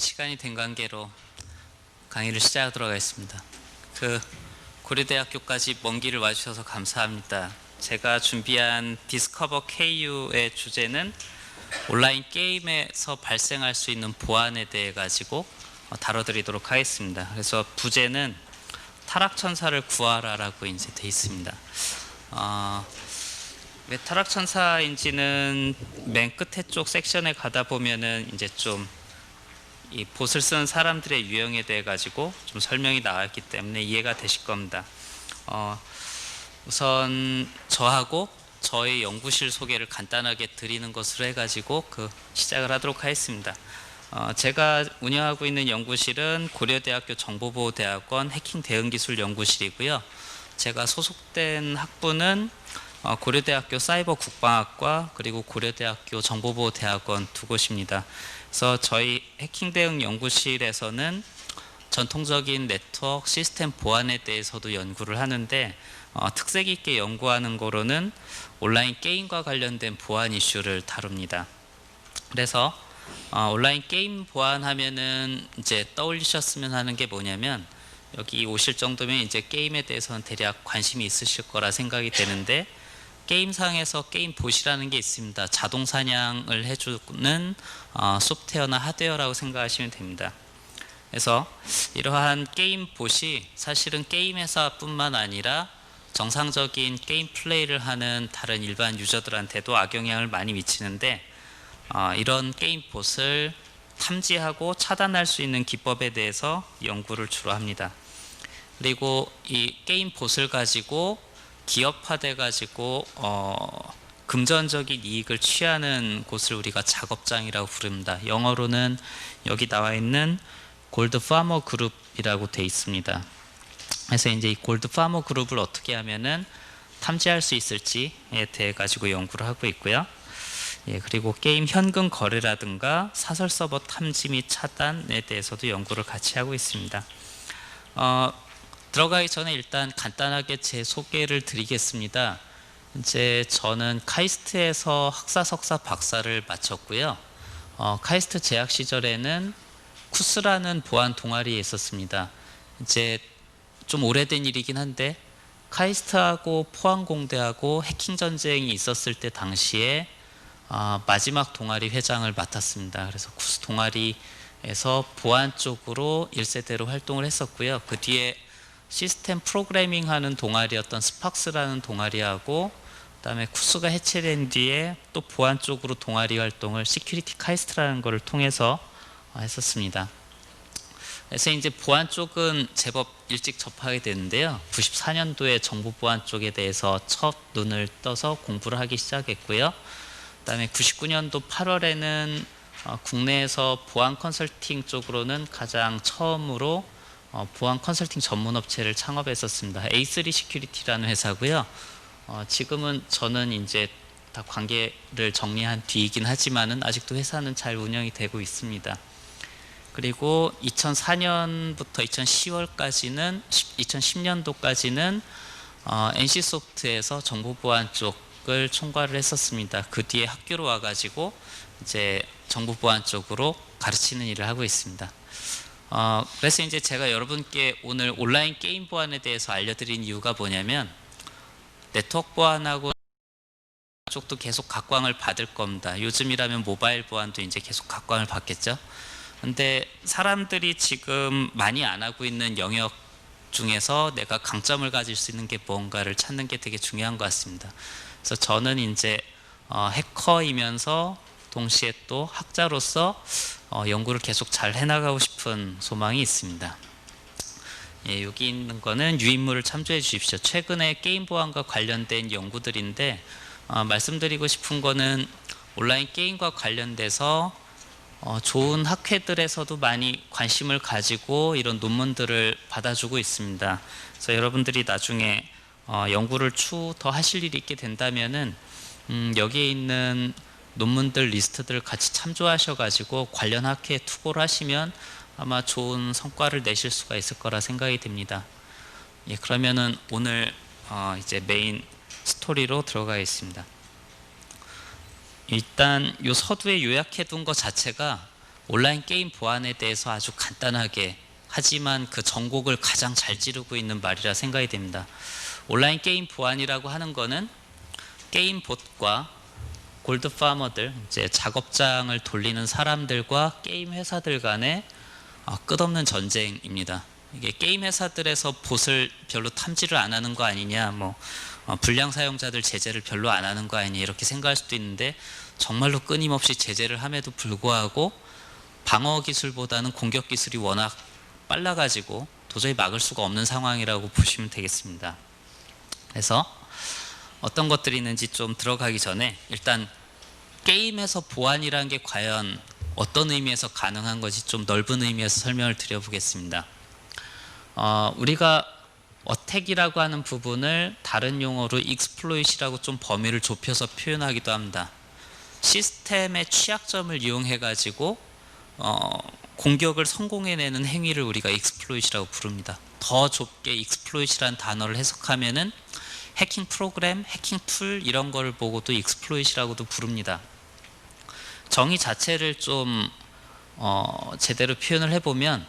시간이 된 관계로 강의를 시작하도록 하겠습니다. 고려대학교까지 먼 길을 와주셔서 감사합니다. 제가 준비한 디스커버 KU의 주제는 온라인 게임에서 발생할 수 있는 보안에 대해 가지고 다뤄드리도록 하겠습니다. 그래서 부제는 타락천사를 구하라라고 이제 돼 있습니다. 왜 타락천사인지는 맨 끝에 쪽 섹션에 가다 보면은 이제 좀 이 봇을 쓰는 사람들의 유형에 대해 가지고 좀 설명이 나왔기 때문에 이해가 되실 겁니다. 우선 저하고 저의 연구실 소개를 간단하게 드리는 것으로 해가지고 시작을 하도록 하겠습니다. 제가 운영하고 있는 연구실은 고려대학교 정보보호대학원 해킹 대응기술 연구실이고요. 제가 소속된 학부는 고려대학교 사이버 국방학과 그리고 고려대학교 정보보호대학원 두 곳입니다. 그래서 저희 해킹 대응 연구실에서는 전통적인 네트워크 시스템 보안에 대해서도 연구를 하는데 특색 있게 연구하는 거로는 온라인 게임과 관련된 보안 이슈를 다룹니다. 그래서 온라인 게임 보안하면은 이제 떠올리셨으면 하는 게 뭐냐면 여기 오실 정도면 이제 게임에 대해서는 대략 관심이 있으실 거라 생각이 되는데 게임상에서 게임 봇이라는 게 있습니다. 자동 사냥을 해주는 소프트웨어나 하드웨어라고 생각하시면 됩니다. 그래서 이러한 게임 봇이 사실은 게임 회사뿐만 아니라 정상적인 게임 플레이를 하는 다른 일반 유저들한테도 악영향을 많이 미치는데 이런 게임 봇을 탐지하고 차단할 수 있는 기법에 대해서 연구를 주로 합니다. 그리고 이 게임 봇을 가지고 기업화돼 가지고 금전적인 이익을 취하는 곳을 우리가 작업장이라고 부릅니다. 영어로는 여기 나와 있는 골드 파머 그룹이라고 돼 있습니다. 그래서 이제 이 골드 파머 그룹을 어떻게 하면은 탐지할 수 있을지에 대해 가지고 연구를 하고 있고요. 그리고 게임 현금 거래라든가 사설 서버 탐지 및 차단에 대해서도 연구를 같이 하고 있습니다. 들어가기 전에 일단 간단하게 제 소개를 드리겠습니다. 이제 저는 카이스트에서 학사, 석사, 박사를 마쳤고요. 카이스트 재학 시절에는 쿠스라는 보안 동아리에 있었습니다. 이제 좀 오래된 일이긴 한데 카이스트하고 포항공대하고 해킹 전쟁이 있었을 때 당시에 마지막 동아리 회장을 맡았습니다. 그래서 쿠스 동아리에서 보안 쪽으로 1세대로 활동을 했었고요. 그 뒤에 시스템 프로그래밍 하는 동아리였던 스팍스라는 동아리하고 그다음에 쿠스가 해체된 뒤에 또 보안 쪽으로 동아리 활동을 시큐리티 카이스트라는 것을 통해서 했었습니다. 그래서 이제 보안 쪽은 제법 일찍 접하게 되는데요. 94년도에 정보보안 쪽에 대해서 첫 눈을 떠서 공부를 하기 시작했고요. 그다음에 99년도 8월에는 국내에서 보안 컨설팅 쪽으로는 가장 처음으로 보안 컨설팅 전문 업체를 창업했었습니다. A3 시큐리티라는 회사고요. 지금은 저는 이제 다 관계를 정리한 뒤이긴 하지만은 아직도 회사는 잘 운영이 되고 있습니다. 그리고 2004년부터 2010월까지는 2010년도까지는 NC소프트에서 정보보안 쪽을 총괄을 했었습니다. 그 뒤에 학교로 와가지고 이제 정보보안 쪽으로 가르치는 일을 하고 있습니다. 그래서 이제 제가 여러분께 오늘 온라인 게임 보안에 대해서 알려드린 이유가 뭐냐면 네트워크 보안하고 쪽도 계속 각광을 받을 겁니다. 요즘이라면 모바일 보안도 이제 계속 각광을 받겠죠. 근데 사람들이 지금 많이 안 하고 있는 영역 중에서 내가 강점을 가질 수 있는 게 뭔가를 찾는 게 되게 중요한 것 같습니다. 그래서 저는 이제 해커이면서 동시에 또 학자로서 연구를 계속 잘 해나가고 싶은 소망이 있습니다. 여기 있는 거는 유인물을 참조해 주십시오. 최근에 게임 보안과 관련된 연구들인데 말씀드리고 싶은 거는 온라인 게임과 관련돼서 좋은 학회들에서도 많이 관심을 가지고 이런 논문들을 받아주고 있습니다. 그래서 여러분들이 나중에 연구를 더 하실 일이 있게 된다면은 여기에 있는 논문들 리스트들을 같이 참조하셔 가지고 관련 학회에 투고를 하시면 아마 좋은 성과를 내실 수가 있을 거라 생각이 됩니다. 그러면은 오늘 이제 메인 스토리로 들어가겠습니다. 일단 이 서두에 요약해 둔 것 자체가 온라인 게임 보안에 대해서 아주 간단하게 하지만 그 전곡을 가장 잘 찌르고 있는 말이라 생각이 됩니다. 온라인 게임 보안이라고 하는 거는 게임 봇과 골드 파머들, 이제 작업장을 돌리는 사람들과 게임 회사들 간의 끝없는 전쟁입니다. 이게 게임 회사들에서 봇을 별로 탐지를 안 하는 거 아니냐, 불량 사용자들 제재를 별로 안 하는 거 아니냐 이렇게 생각할 수도 있는데, 정말로 끊임없이 제재를 함에도 불구하고 방어 기술보다는 공격 기술이 워낙 빨라가지고 도저히 막을 수가 없는 상황이라고 보시면 되겠습니다. 그래서 어떤 것들이 있는지 좀 들어가기 전에 일단 게임에서 보안이라는 게 과연 어떤 의미에서 가능한 것이 좀 넓은 의미에서 설명을 드려보겠습니다. 우리가 어택이라고 하는 부분을 다른 용어로 익스플로잇이라고 좀 범위를 좁혀서 표현하기도 합니다. 시스템의 취약점을 이용해 가지고 공격을 성공해내는 행위를 우리가 익스플로잇이라고 부릅니다. 더 좁게 익스플로잇이라는 단어를 해석하면은 해킹 프로그램, 해킹 툴 이런 걸 보고도 익스플로잇이라고도 부릅니다. 정의 자체를 좀 제대로 표현을 해보면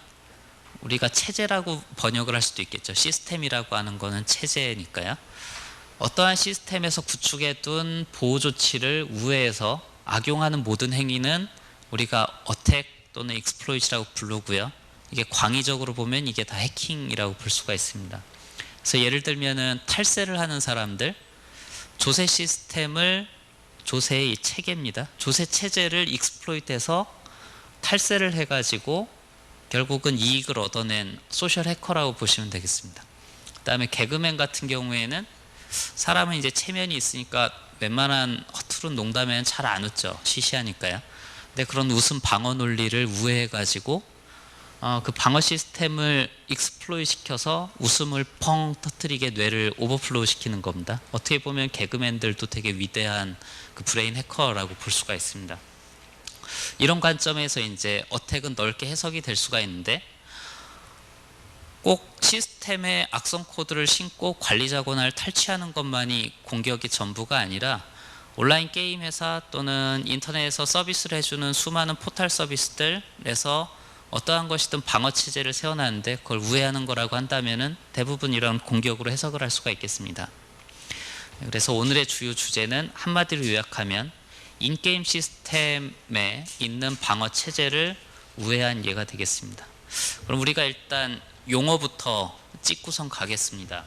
우리가 체제라고 번역을 할 수도 있겠죠. 시스템이라고 하는 거는 체제니까요. 어떠한 시스템에서 구축해둔 보호 조치를 우회해서 악용하는 모든 행위는 우리가 어택 또는 익스플로잇이라고 부르고요. 이게 광의적으로 보면 이게 다 해킹이라고 볼 수가 있습니다. 그래서 예를 들면은 탈세를 하는 사람들, 조세 시스템을, 조세의 체계입니다. 조세 체제를 익스플로잇해서 탈세를 해가지고 결국은 이익을 얻어낸 소셜 해커라고 보시면 되겠습니다. 그 다음에 개그맨 같은 경우에는 사람은 이제 체면이 있으니까 웬만한 허투른 농담에는 잘 안 웃죠. 시시하니까요. 근데 그런 웃음 방어 논리를 우회해가지고 그 방어 시스템을 익스플로잇 시켜서 웃음을 펑 터뜨리게 뇌를 오버플로우 시키는 겁니다. 어떻게 보면 개그맨들도 되게 위대한 그 브레인 해커라고 볼 수가 있습니다. 이런 관점에서 이제 어택은 넓게 해석이 될 수가 있는데, 꼭 시스템에 악성 코드를 신고 관리자 권한을 탈취하는 것만이 공격이 전부가 아니라 온라인 게임 회사 또는 인터넷에서 서비스를 해주는 수많은 포털 서비스들에서 어떠한 것이든 방어 체제를 세워놨는데 그걸 우회하는 거라고 한다면은 대부분 이런 공격으로 해석을 할 수가 있겠습니다. 그래서 오늘의 주요 주제는 한마디로 요약하면 인게임 시스템에 있는 방어 체제를 우회한 예가 되겠습니다. 그럼 우리가 일단 용어부터 찍고선 가겠습니다.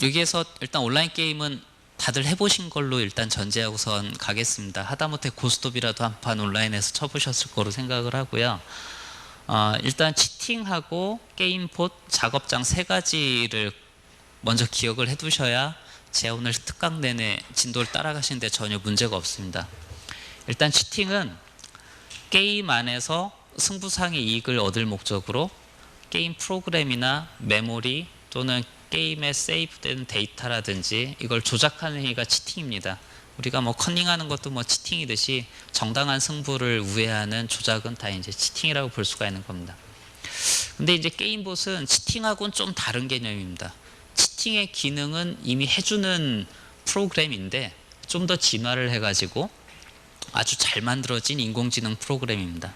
여기에서 일단 온라인 게임은 다들 해보신 걸로 일단 전제하고선 가겠습니다. 하다못해 고스톱이라도 한 판 온라인에서 쳐보셨을 거로 생각을 하고요. 일단 치팅하고 게임 봇, 작업장 세 가지를 먼저 기억을 해두셔야 제 오늘 특강 내내 진도를 따라가시는데 전혀 문제가 없습니다. 일단 치팅은 게임 안에서 승부상의 이익을 얻을 목적으로 게임 프로그램이나 메모리 또는 게임에 세이브된 데이터라든지 이걸 조작하는 행위가 치팅입니다. 우리가 커닝하는 것도 치팅이듯이 정당한 승부를 우회하는 조작은 다 이제 치팅이라고 볼 수가 있는 겁니다. 근데 이제 게임봇은 치팅하고는 좀 다른 개념입니다. 치팅의 기능은 이미 해주는 프로그램인데 좀 더 진화를 해가지고 아주 잘 만들어진 인공지능 프로그램입니다.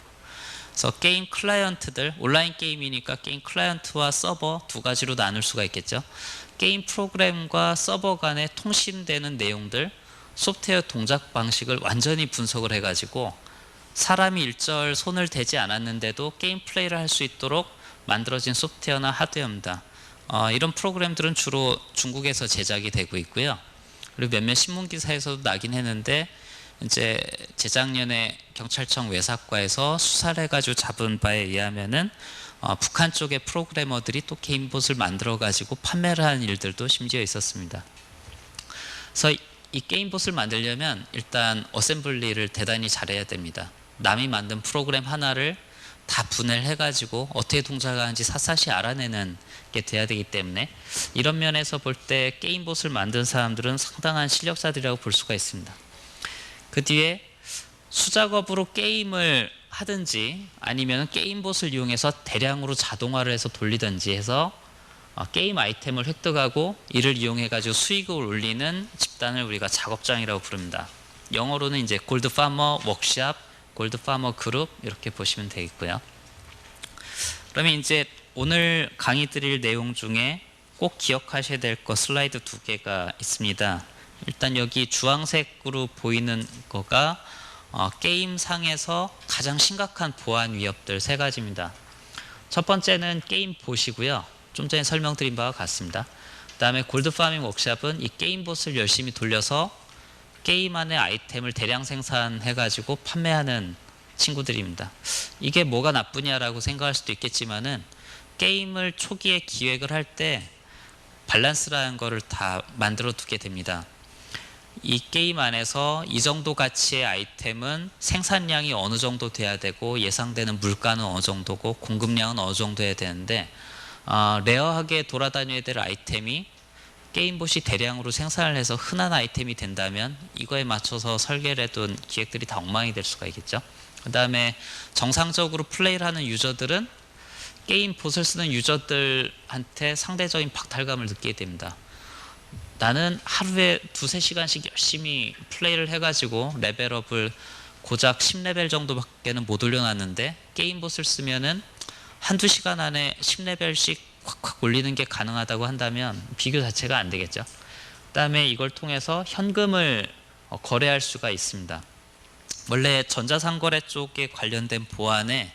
그래서 게임 클라이언트들, 온라인 게임이니까 게임 클라이언트와 서버 두 가지로 나눌 수가 있겠죠. 게임 프로그램과 서버 간에 통신되는 내용들, 소프트웨어 동작 방식을 완전히 분석을 해가지고 사람이 일절 손을 대지 않았는데도 게임 플레이를 할 수 있도록 만들어진 소프트웨어나 하드웨어입니다. 이런 프로그램들은 주로 중국에서 제작이 되고 있고요. 그리고 몇몇 신문 기사에서도 나긴 했는데 이제 재작년에 경찰청 외사과에서 수사를 해가지고 잡은 바에 의하면은 북한 쪽의 프로그래머들이 또 게임봇을 만들어 가지고 판매를 하는 일들도 심지어 있었습니다. 그래서 이 게임봇을 만들려면 일단 어셈블리를 대단히 잘해야 됩니다. 남이 만든 프로그램 하나를 다 분해를 해가지고 어떻게 동작하는지 샅샅이 알아내는 게 돼야 되기 때문에 이런 면에서 볼 때 게임봇을 만든 사람들은 상당한 실력자들이라고 볼 수가 있습니다. 그 뒤에 수작업으로 게임을 하든지 아니면 게임봇을 이용해서 대량으로 자동화를 해서 돌리든지 해서 게임 아이템을 획득하고 이를 이용해 가지고 수익을 올리는 집단을 우리가 작업장이라고 부릅니다. 영어로는 이제 골드 파머, 워크샵, 골드파머 그룹 이렇게 보시면 되겠고요. 그러면 이제 오늘 강의 드릴 내용 중에 꼭 기억하셔야 될 거 슬라이드 2개가 있습니다. 일단 여기 주황색으로 보이는 거가 게임상에서 가장 심각한 보안 위협들 3가지입니다. 첫 번째는 게임 봇이고요. 좀 전에 설명드린 바와 같습니다. 그 다음에 골드파밍 워크샵은 이 게임 봇을 열심히 돌려서 게임 안에 아이템을 대량 생산해 가지고 판매하는 친구들입니다. 이게 뭐가 나쁘냐라고 생각할 수도 있겠지만은 게임을 초기에 기획을 할 때 밸런스라는 거를 다 만들어 두게 됩니다. 이 게임 안에서 이 정도 가치의 아이템은 생산량이 어느 정도 돼야 되고 예상되는 물가는 어느 정도고 공급량은 어느 정도 해야 되는데 레어하게 돌아다녀야 될 아이템이 게임봇이 대량으로 생산을 해서 흔한 아이템이 된다면 이거에 맞춰서 설계를 해둔 기획들이 다 엉망이 될 수가 있겠죠. 그 다음에 정상적으로 플레이를 하는 유저들은 게임봇을 쓰는 유저들한테 상대적인 박탈감을 느끼게 됩니다. 나는 하루에 2~3시간씩 열심히 플레이를 해가지고 레벨업을 고작 10레벨 정도밖에는 못 올려놨는데 게임봇을 쓰면은 한두 시간 안에 10레벨씩 콱콱 올리는 게 가능하다고 한다면 비교 자체가 안 되겠죠. 그 다음에 이걸 통해서 현금을 거래할 수가 있습니다. 원래 전자상거래 쪽에 관련된 보안에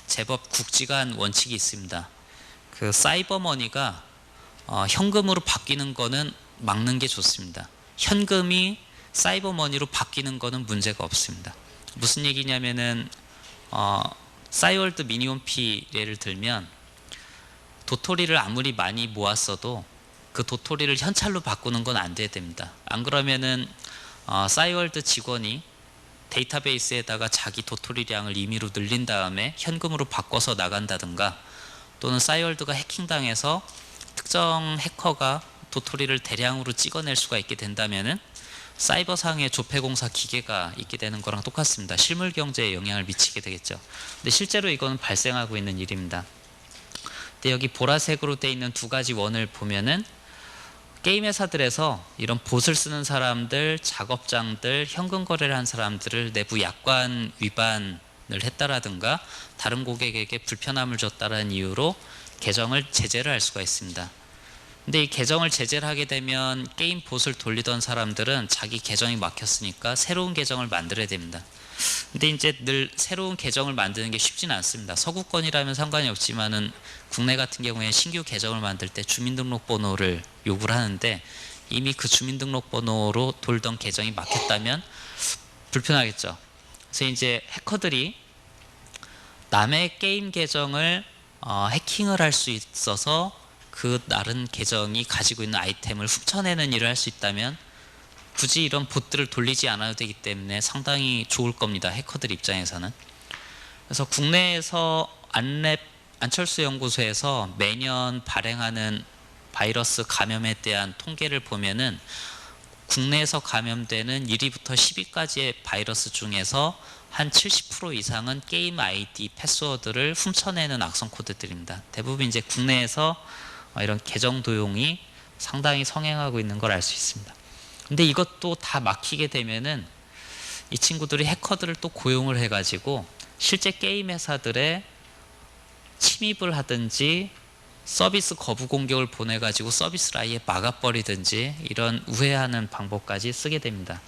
제법 굵직한 원칙이 있습니다. 그 사이버머니가 현금으로 바뀌는 거는 막는 게 좋습니다. 현금이 사이버머니로 바뀌는 거는 문제가 없습니다. 무슨 얘기냐면은 싸이월드 미니홈피 예를 들면 도토리를 아무리 많이 모았어도 그 도토리를 현찰로 바꾸는 건 안 돼야 됩니다. 안 그러면은 싸이월드 직원이 데이터베이스에다가 자기 도토리량을 임의로 늘린 다음에 현금으로 바꿔서 나간다든가 또는 싸이월드가 해킹당해서 특정 해커가 도토리를 대량으로 찍어낼 수가 있게 된다면은 사이버상의 조폐공사 기계가 있게 되는 거랑 똑같습니다. 실물 경제에 영향을 미치게 되겠죠. 근데 실제로 이거는 발생하고 있는 일입니다. 근데 여기 보라색으로 되어 있는 2가지 원을 보면은 게임 회사들에서 이런 봇을 쓰는 사람들, 작업장들, 현금 거래를 한 사람들을 내부 약관 위반을 했다라든가 다른 고객에게 불편함을 줬다라는 이유로 계정을 제재를 할 수가 있습니다. 근데 이 계정을 제재를 하게 되면 게임 봇을 돌리던 사람들은 자기 계정이 막혔으니까 새로운 계정을 만들어야 됩니다. 근데 이제 늘 새로운 계정을 만드는 게 쉽지는 않습니다. 서구권이라면 상관이 없지만은 국내 같은 경우에 신규 계정을 만들 때 주민등록번호를 요구를 하는데 이미 그 주민등록번호로 돌던 계정이 막혔다면 불편하겠죠. 그래서 이제 해커들이 남의 게임 계정을 해킹을 할 수 있어서 그 다른 계정이 가지고 있는 아이템을 훔쳐내는 일을 할 수 있다면 굳이 이런 봇들을 돌리지 않아도 되기 때문에 상당히 좋을 겁니다. 해커들 입장에서는. 그래서 국내에서 안철수 연구소에서 매년 발행하는 바이러스 감염에 대한 통계를 보면은 국내에서 감염되는 1위부터 10위까지의 바이러스 중에서 한 70% 이상은 게임 아이디 패스워드를 훔쳐내는 악성 코드들입니다. 대부분 이제 국내에서 이런 계정 도용이 상당히 성행하고 있는 걸 알 수 있습니다. 근데 이것도 다 막히게 되면은 이 친구들이 해커들을 또 고용을 해가지고 실제 게임 회사들의 침입을 하든지 서비스 거부 공격을 보내가지고 서비스를 아예 막아버리든지 이런 우회하는 방법까지 쓰게 됩니다.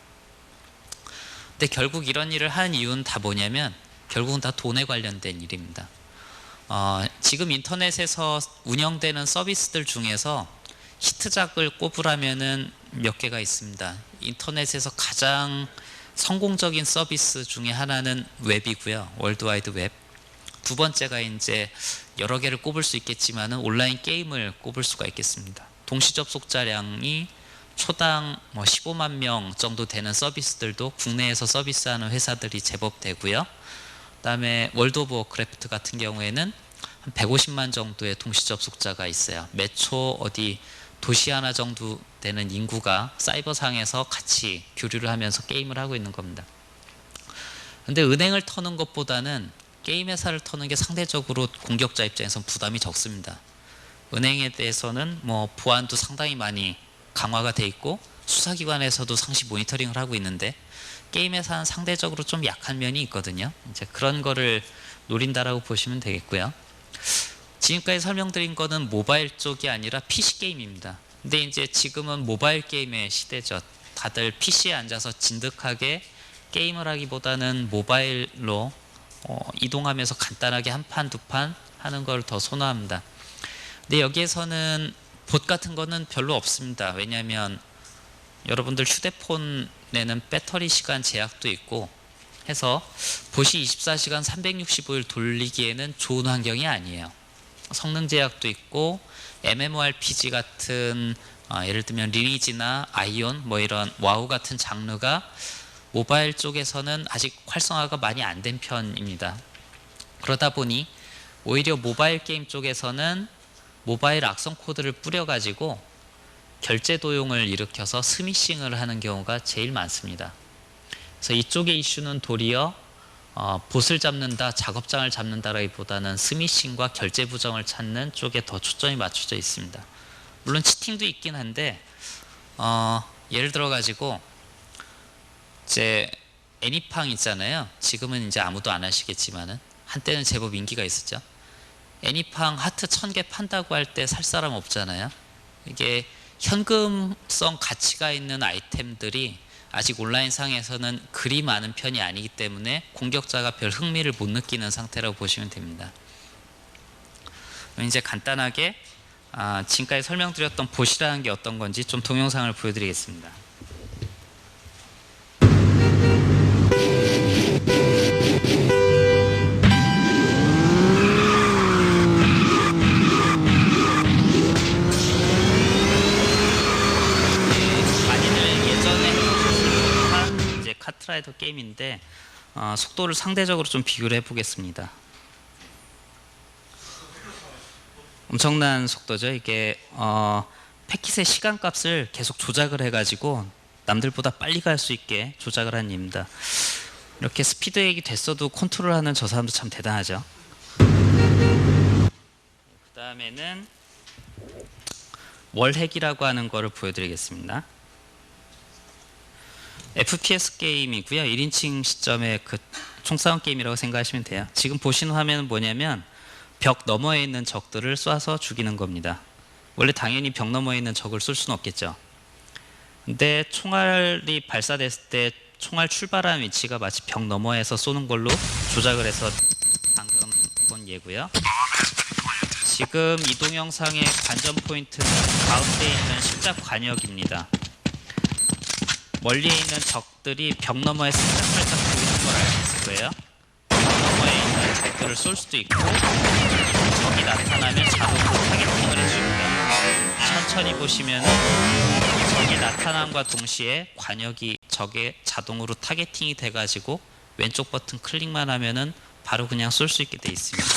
근데 결국 이런 일을 하는 이유는 다 뭐냐면 결국은 다 돈에 관련된 일입니다. 지금 인터넷에서 운영되는 서비스들 중에서 히트작을 꼽으라면은 몇 개가 있습니다. 인터넷에서 가장 성공적인 서비스 중에 하나는 웹이고요. 월드와이드 웹. 2번째가 이제 여러 개를 꼽을 수 있겠지만은 온라인 게임을 꼽을 수가 있겠습니다. 동시 접속자량이 초당 15만 명 정도 되는 서비스들도 국내에서 서비스하는 회사들이 제법 되고요. 그다음에 월드 오브 워크래프트 같은 경우에는 한 150만 정도의 동시 접속자가 있어요. 매초 어디 도시 하나 정도 되는 인구가 사이버상에서 같이 교류를 하면서 게임을 하고 있는 겁니다. 근데 은행을 터는 것보다는 게임 회사를 터는 게 상대적으로 공격자 입장에서는 부담이 적습니다. 은행에 대해서는 보안도 상당히 많이 강화가 돼 있고 수사기관에서도 상시 모니터링을 하고 있는데 게임에서는 상대적으로 좀 약한 면이 있거든요. 이제 그런 거를 노린다라고 보시면 되겠고요. 지금까지 설명드린 거는 모바일 쪽이 아니라 PC 게임입니다. 근데 이제 지금은 모바일 게임의 시대죠. 다들 PC에 앉아서 진득하게 게임을 하기보다는 모바일로 이동하면서 간단하게 한 판, 두 판 하는 걸 더 선호합니다. 근데 여기에서는 봇 같은 거는 별로 없습니다. 왜냐하면 여러분들 휴대폰에는 배터리 시간 제약도 있고 해서 봇이 24시간 365일 돌리기에는 좋은 환경이 아니에요. 성능 제약도 있고 MMORPG 같은 예를 들면 리니지나 아이온 뭐 이런 와우 같은 장르가 모바일 쪽에서는 아직 활성화가 많이 안 된 편입니다. 그러다 보니 오히려 모바일 게임 쪽에서는 모바일 악성 코드를 뿌려가지고 결제 도용을 일으켜서 스미싱을 하는 경우가 제일 많습니다. 그래서 이쪽의 이슈는 도리어 봇을 잡는다, 작업장을 잡는다라기보다는 스미싱과 결제 부정을 찾는 쪽에 더 초점이 맞춰져 있습니다. 물론 치팅도 있긴 한데 예를 들어 가지고 이제 애니팡 있잖아요. 지금은 이제 아무도 안 하시겠지만은 한때는 제법 인기가 있었죠. 애니팡 하트 1000개 판다고 할 때 살 사람 없잖아요. 이게 현금성 가치가 있는 아이템들이 아직 온라인상에서는 그리 많은 편이 아니기 때문에 공격자가 별 흥미를 못 느끼는 상태라고 보시면 됩니다. 이제 간단하게 지금까지 설명드렸던 봇이라는 게 어떤 건지 좀 동영상을 보여드리겠습니다. 카트라이더 게임인데 속도를 상대적으로 좀 비교를 해보겠습니다. 엄청난 속도죠. 이게 패킷의 시간값을 계속 조작을 해가지고 남들보다 빨리 갈 수 있게 조작을 한 입니다. 이렇게 스피드액이 됐어도 컨트롤하는 저 사람도 참 대단하죠. 그 다음에는 월핵이라고 하는 거를 보여드리겠습니다. FPS 게임이고요. 1인칭 시점의 그 총싸움 게임이라고 생각하시면 돼요. 지금 보시는 화면은 뭐냐면 벽 너머에 있는 적들을 쏴서 죽이는 겁니다. 원래 당연히 벽 너머에 있는 적을 쏠 수는 없겠죠. 근데 총알이 발사됐을 때 총알 출발하는 위치가 마치 벽 너머에서 쏘는 걸로 조작을 해서 방금 본 예고요. 지금 이 동영상의 관전 포인트는 가운데 있는 십자 관역입니다. 멀리에 있는 적들이 벽 너머에 살짝살짝 보이는 걸 알겠을 거예요. 벽 너머에 있는 적들을 쏠 수도 있고 적이 나타나면 자동으로 타겟팅을 해줍니다. 천천히 보시면 적이 나타남과 동시에 관역이 적의 자동으로 타겟팅이 돼가지고 왼쪽 버튼 클릭만 하면은 바로 그냥 쏠 수 있게 돼 있습니다.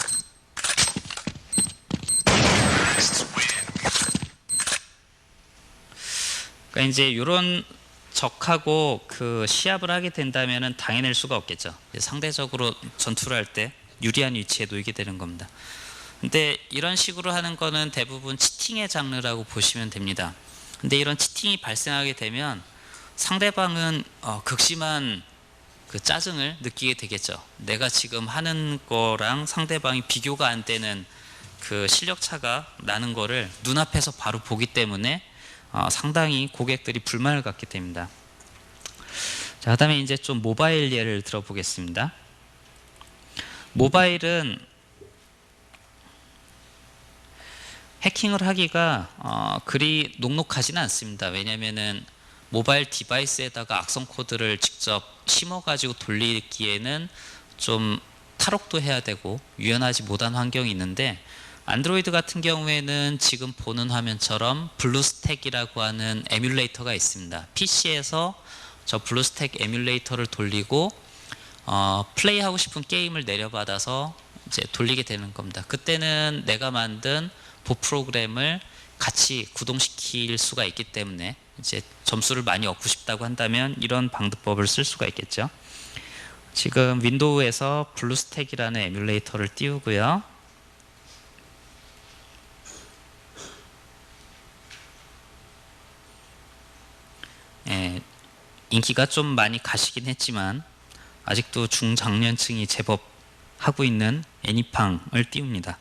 그러니까 이제 이런 적하고 그 시합을 하게 된다면은 당해낼 수가 없겠죠. 상대적으로 전투를 할 때 유리한 위치에 놓이게 되는 겁니다. 근데 이런 식으로 하는 거는 대부분 치팅의 장르라고 보시면 됩니다. 근데 이런 치팅이 발생하게 되면 상대방은 극심한 그 짜증을 느끼게 되겠죠. 내가 지금 하는 거랑 상대방이 비교가 안 되는 그 실력 차가 나는 거를 눈앞에서 바로 보기 때문에 상당히 고객들이 불만을 갖게 됩니다. 자, 그다음에 이제 좀 모바일 예를 들어보겠습니다. 모바일은 해킹을 하기가 그리 녹록하지는 않습니다. 왜냐하면은 모바일 디바이스에다가 악성 코드를 직접 심어가지고 돌리기에는 좀 탈옥도 해야 되고 유연하지 못한 환경이 있는데 안드로이드 같은 경우에는 지금 보는 화면처럼 블루스택이라고 하는 에뮬레이터가 있습니다. PC에서 저 블루스택 에뮬레이터를 돌리고 플레이하고 싶은 게임을 내려받아서 이제 돌리게 되는 겁니다. 그때는 내가 만든 봇 프로그램을 같이 구동시킬 수가 있기 때문에 이제 점수를 많이 얻고 싶다고 한다면 이런 방법을 쓸 수가 있겠죠. 지금 윈도우에서 블루스택이라는 에뮬레이터를 띄우고요. 인기가 좀 많이 가시긴 했지만 아직도 중장년층이 제법 하고 있는 애니팡을 띄웁니다.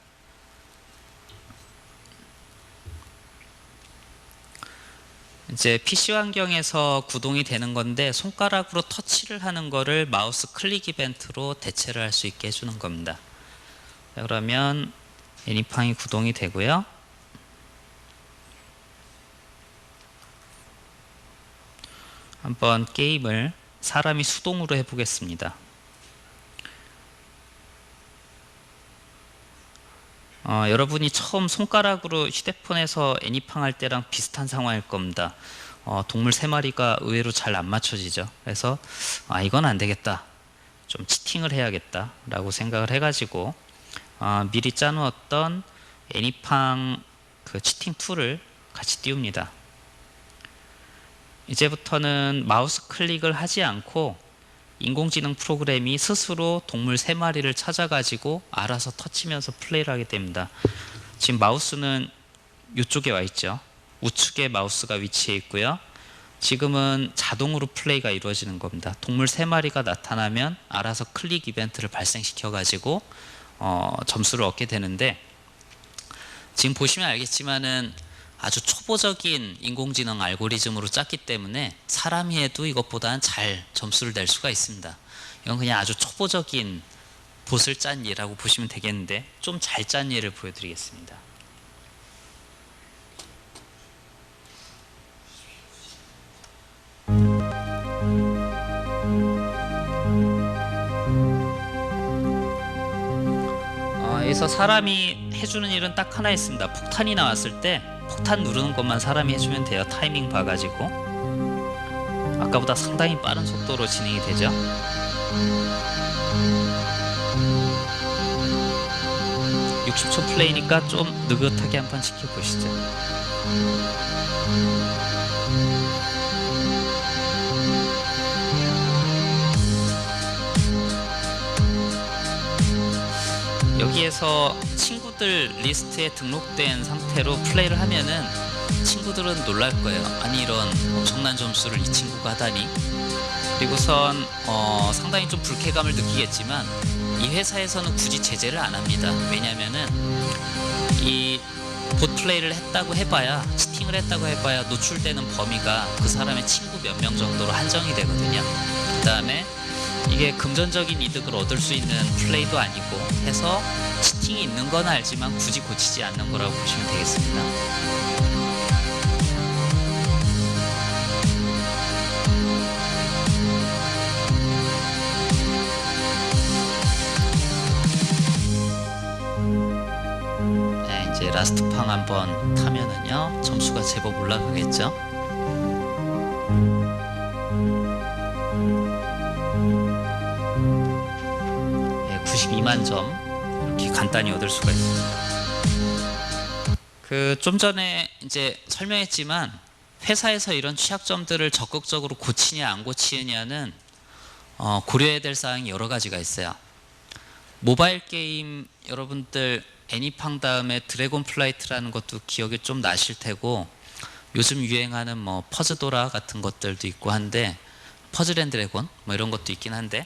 이제 PC 환경에서 구동이 되는 건데 손가락으로 터치를 하는 거를 마우스 클릭 이벤트로 대체를 할 수 있게 해주는 겁니다. 자, 그러면 애니팡이 구동이 되고요. 한번 게임을 사람이 수동으로 해보겠습니다. 여러분이 처음 손가락으로 휴대폰에서 애니팡 할 때랑 비슷한 상황일 겁니다. 동물 3마리가 의외로 잘 안 맞춰지죠. 그래서 이건 안 되겠다, 좀 치팅을 해야겠다 라고 생각을 해가지고 미리 짜놓았던 애니팡 그 치팅 툴을 같이 띄웁니다. 이제부터는 마우스 클릭을 하지 않고 인공지능 프로그램이 스스로 동물 3마리를 찾아가지고 알아서 터치면서 플레이를 하게 됩니다. 지금 마우스는 이쪽에 와 있죠. 우측에 마우스가 위치해 있고요. 지금은 자동으로 플레이가 이루어지는 겁니다. 동물 3마리가 나타나면 알아서 클릭 이벤트를 발생시켜 가지고 점수를 얻게 되는데, 지금 보시면 알겠지만은 아주 초보적인 인공지능 알고리즘으로 짰기 때문에 사람이 해도 이것보다는 잘 점수를 낼 수가 있습니다. 이건 그냥 아주 초보적인 봇을 짠 예라고 보시면 되겠는데, 좀 잘 짠 예를 보여드리겠습니다. 여기서 사람이 해주는 일은 딱 하나 있습니다. 폭탄이 나왔을 때 폭탄 누르는 것만 사람이 해주면 돼요. 타이밍 봐가지고. 아까보다 상당히 빠른 속도로 진행이 되죠. (60초) 플레이니까 좀 느긋하게 한번 지켜보시죠. 여기에서 친구들 리스트에 등록된 상태로 플레이를 하면은 친구들은 놀랄 거예요. 아니, 이런 엄청난 점수를 이 친구가 하다니. 그리고선 상당히 좀 불쾌감을 느끼겠지만 이 회사에서는 굳이 제재를 안 합니다. 왜냐면은 이 봇 플레이를 했다고 해봐야, 치팅을 했다고 해봐야 노출되는 범위가 그 사람의 친구 몇 명 정도로 한정이 되거든요. 그 다음에 이게 금전적인 이득을 얻을 수 있는 플레이도 아니고 해서 치팅이 있는 건 알지만 굳이 고치지 않는 거라고 보시면 되겠습니다. 네, 이제 라스트팡 한번 타면은요 점수가 제법 올라가겠죠. 92만 점 이렇게 간단히 얻을 수가 있습니다. 좀 전에 이제 설명했지만 회사에서 이런 취약점들을 적극적으로 고치냐 안 고치느냐는 고려해야 될 사항이 여러 가지가 있어요. 모바일 게임 여러분들 애니팡 다음에 드래곤 플라이트라는 것도 기억이 좀 나실 테고, 요즘 유행하는 뭐 퍼즈도라 같은 것들도 있고 한데, 퍼즐 앤 드래곤 뭐 이런 것도 있긴 한데,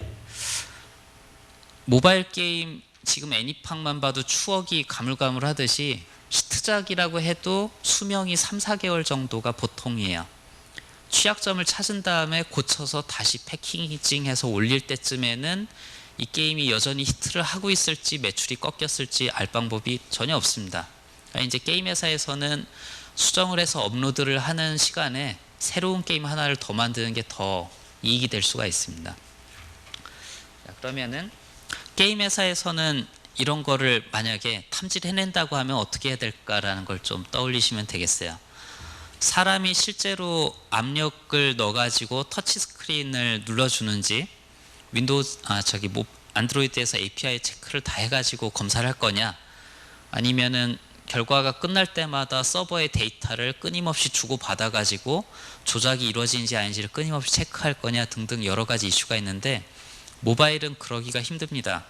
모바일 게임 지금 애니팡만 봐도 추억이 가물가물하듯이 히트작이라고 해도 수명이 3-4개월 정도가 보통이에요. 취약점을 찾은 다음에 고쳐서 다시 패키징해서 올릴 때쯤에는 이 게임이 여전히 히트를 하고 있을지 매출이 꺾였을지 알 방법이 전혀 없습니다. 그러니까 이제 게임 회사에서는 수정을 해서 업로드를 하는 시간에 새로운 게임 하나를 더 만드는 게 더 이익이 될 수가 있습니다. 자, 그러면은 게임 회사에서는 이런 거를 만약에 탐지해낸다고 하면 어떻게 해야 될까라는 걸 좀 떠올리시면 되겠어요. 사람이 실제로 압력을 넣어가지고 터치 스크린을 눌러주는지, 안드로이드에서 API 체크를 다 해가지고 검사를 할 거냐, 아니면은 결과가 끝날 때마다 서버의 데이터를 끊임없이 주고받아가지고 조작이 이루어지는지 아닌지를 끊임없이 체크할 거냐 등등 여러 가지 이슈가 있는데, 모바일은 그러기가 힘듭니다.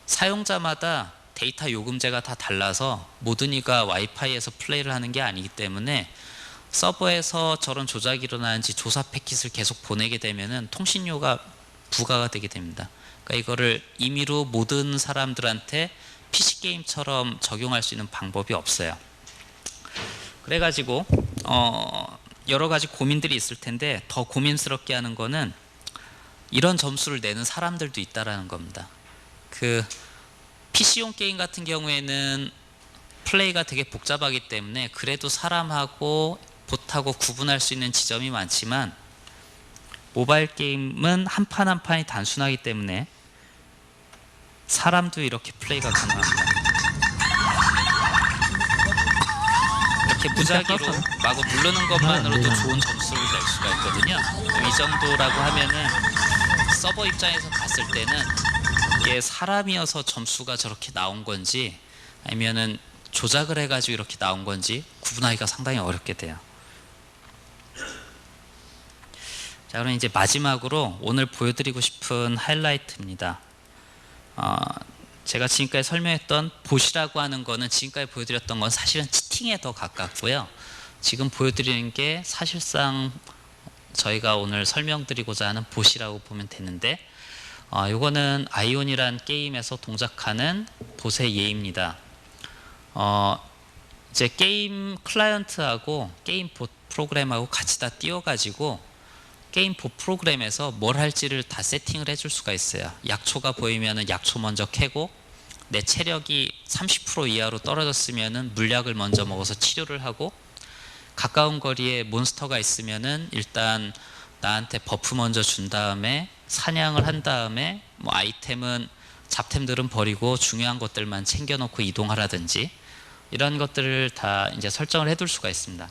사용자마다 데이터 요금제가 다 달라서 모든 이가 와이파이에서 플레이를 하는 게 아니기 때문에 서버에서 저런 조작이 일어나는지 조사 패킷을 계속 보내게 되면은 통신료가 부과가 되게 됩니다. 그러니까 이거를 임의로 모든 사람들한테 PC 게임처럼 적용할 수 있는 방법이 없어요. 그래가지고 여러 가지 고민들이 있을 텐데 더 고민스럽게 하는 거는 이런 점수를 내는 사람들도 있다라는 겁니다. 그 PC용 게임 같은 경우에는 플레이가 되게 복잡하기 때문에 그래도 사람하고 봇하고 구분할 수 있는 지점이 많지만 모바일 게임은 한 판 한 판이 단순하기 때문에 사람도 이렇게 플레이가 가능합니다. 이렇게 무작위로 마구 누르는 것만으로도 좋은 점수를 낼 수가 있거든요. 이 정도라고 하면은 서버 입장에서 봤을 때는 이게 사람이어서 점수가 저렇게 나온 건지 아니면은 조작을 해가지고 이렇게 나온 건지 구분하기가 상당히 어렵게 돼요. 자, 그럼 이제 마지막으로 오늘 보여드리고 싶은 하이라이트입니다. 제가 지금까지 설명했던 봇이라고 하는 거는 지금까지 보여드렸던 건 사실은 치팅에 더 가깝고요. 지금 보여드리는 게 사실상 저희가 오늘 설명드리고자 하는 봇이라고 보면 되는데 이거는 아이온이란 게임에서 동작하는 봇의 예입니다. 이제 게임 클라이언트하고 게임 봇 프로그램하고 같이 다 띄워가지고 게임 봇 프로그램에서 뭘 할지를 다 세팅을 해줄 수가 있어요. 약초가 보이면은 약초 먼저 캐고 내 체력이 30% 이하로 떨어졌으면은 물약을 먼저 먹어서 치료를 하고 가까운 거리에 몬스터가 있으면은 일단 나한테 버프 먼저 준 다음에 사냥을 한 다음에 뭐 아이템은 잡템들은 버리고 중요한 것들만 챙겨놓고 이동하라든지 이런 것들을 다 이제 설정을 해둘 수가 있습니다.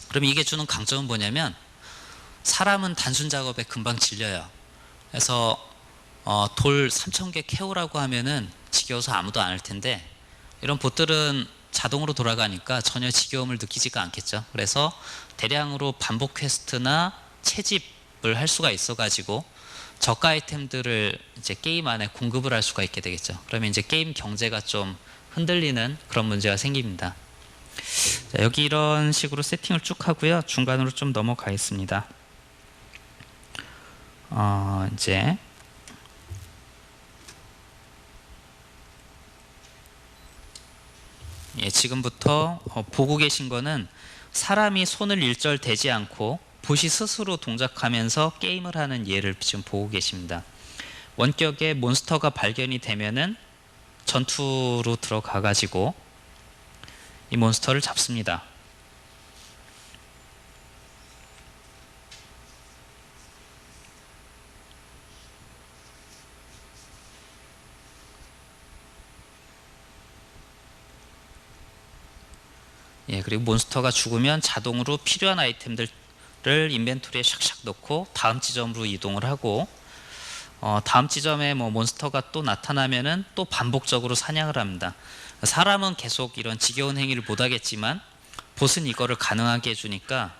그럼 이게 주는 강점은 뭐냐면 사람은 단순 작업에 금방 질려요. 그래서 돌 3,000개 캐오라고 하면은 지겨워서 아무도 안 할 텐데 이런 봇들은 자동으로 돌아가니까 전혀 지겨움을 느끼지가 않겠죠. 그래서 대량으로 반복 퀘스트나 채집을 할 수가 있어가지고 저가 아이템들을 이제 게임 안에 공급을 할 수가 있게 되겠죠. 그러면 이제 게임 경제가 좀 흔들리는 그런 문제가 생깁니다. 자, 여기 이런 식으로 세팅을 쭉 하고요. 중간으로 좀 넘어가겠습니다. 이제 지금부터 보고 계신 거는 사람이 손을 일절 대지 않고 봇이 스스로 동작하면서 게임을 하는 예를 지금 보고 계십니다. 원격에 몬스터가 발견이 되면은 전투로 들어가 가지고 이 몬스터를 잡습니다. 그리고 몬스터가 죽으면 자동으로 필요한 아이템들을 인벤토리에 샥샥 넣고 다음 지점으로 이동을 하고 다음 지점에 뭐 몬스터가 또 나타나면은 또 반복적으로 사냥을 합니다. 사람은 계속 이런 지겨운 행위를 못 하겠지만 봇은 이거를 가능하게 해주니까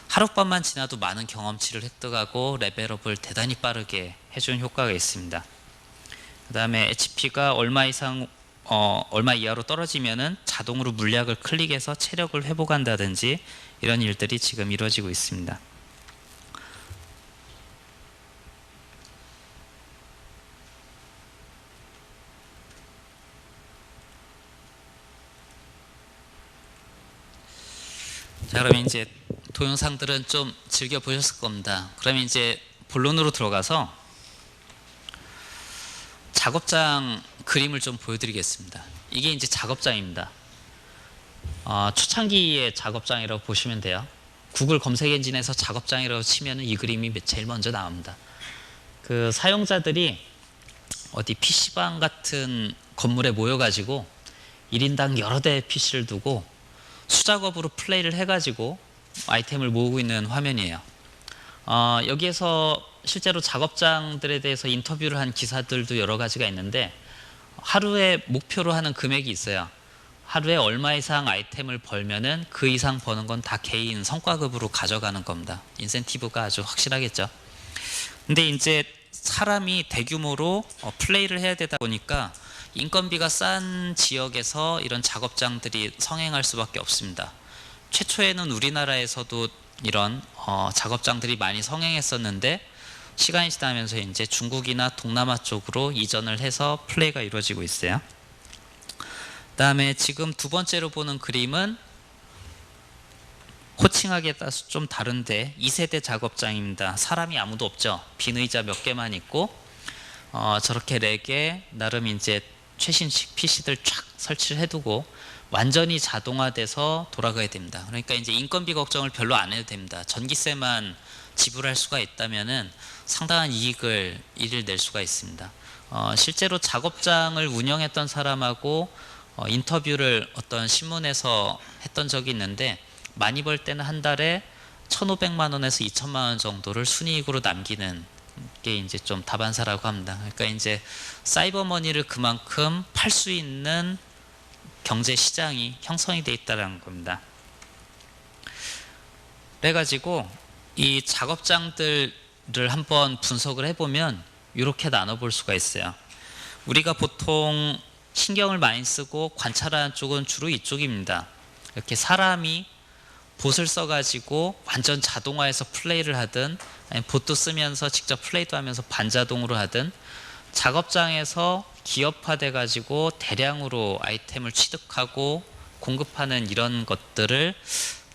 하룻밤만 지나도 많은 경험치를 획득하고 레벨업을 대단히 빠르게 해주는 효과가 있습니다. 그 다음에 HP가 얼마 이하로 떨어지면은 자동으로 물약을 클릭해서 체력을 회복한다든지 이런 일들이 지금 이루어지고 있습니다. 자, 그럼 이제 동영상들은 좀 즐겨 보셨을 겁니다. 그럼 이제 본론으로 들어가서 작업장 그림을 좀 보여드리겠습니다. 이게 이제 작업장입니다. 초창기의 작업장이라고 보시면 돼요. 구글 검색 엔진에서 작업장이라고 치면 이 그림이 제일 먼저 나옵니다. 그 사용자들이 어디 PC방 같은 건물에 모여가지고 1인당 여러 대의 PC를 두고 수작업으로 플레이를 해가지고 아이템을 모으고 있는 화면이에요. 여기에서 실제로 작업장들에 대해서 인터뷰를 한 기사들도 여러 가지가 있는데 하루에 목표로 하는 금액이 있어요. 하루에 얼마 이상 아이템을 벌면은 그 이상 버는 건 다 개인 성과급으로 가져가는 겁니다. 인센티브가 아주 확실하겠죠. 근데 이제 사람이 대규모로 플레이를 해야 되다 보니까 인건비가 싼 지역에서 이런 작업장들이 성행할 수밖에 없습니다. 최초에는 우리나라에서도 이런 작업장들이 많이 성행했었는데 시간이 지나면서 이제 중국이나 동남아 쪽으로 이전을 해서 플레이가 이루어지고 있어요. 그다음에 지금 두 번째로 보는 그림은 호칭하기에 따라서 좀 다른데 2세대 작업장입니다. 사람이 아무도 없죠. 빈 의자 몇 개만 있고 저렇게 렉에 나름 이제 최신식 PC들 쫙 설치를 해두고 완전히 자동화돼서 돌아가야 됩니다. 그러니까 이제 인건비 걱정을 별로 안 해도 됩니다. 전기세만 지불할 수가 있다면은 상당한 이익을 낼 수가 있습니다. 실제로 작업장을 운영했던 사람하고 인터뷰를 어떤 신문에서 했던 적이 있는데 많이 벌 때는 한 달에 1,500만 원에서 2,000만 원 정도를 순이익으로 남기는 게 이제 좀 다반사라고 합니다. 그러니까 이제 사이버머니를 그만큼 팔 수 있는 경제 시장이 형성이 돼 있다는 겁니다. 그래가지고 이 작업장들을 한번 분석을 해보면 이렇게 나눠볼 수가 있어요. 우리가 보통 신경을 많이 쓰고 관찰하는 쪽은 주로 이쪽입니다. 이렇게 사람이 봇을 써가지고 완전 자동화해서 플레이를 하든 아니면 봇도 쓰면서 직접 플레이도 하면서 반자동으로 하든 작업장에서 기업화돼 가지고 대량으로 아이템을 취득하고 공급하는 이런 것들을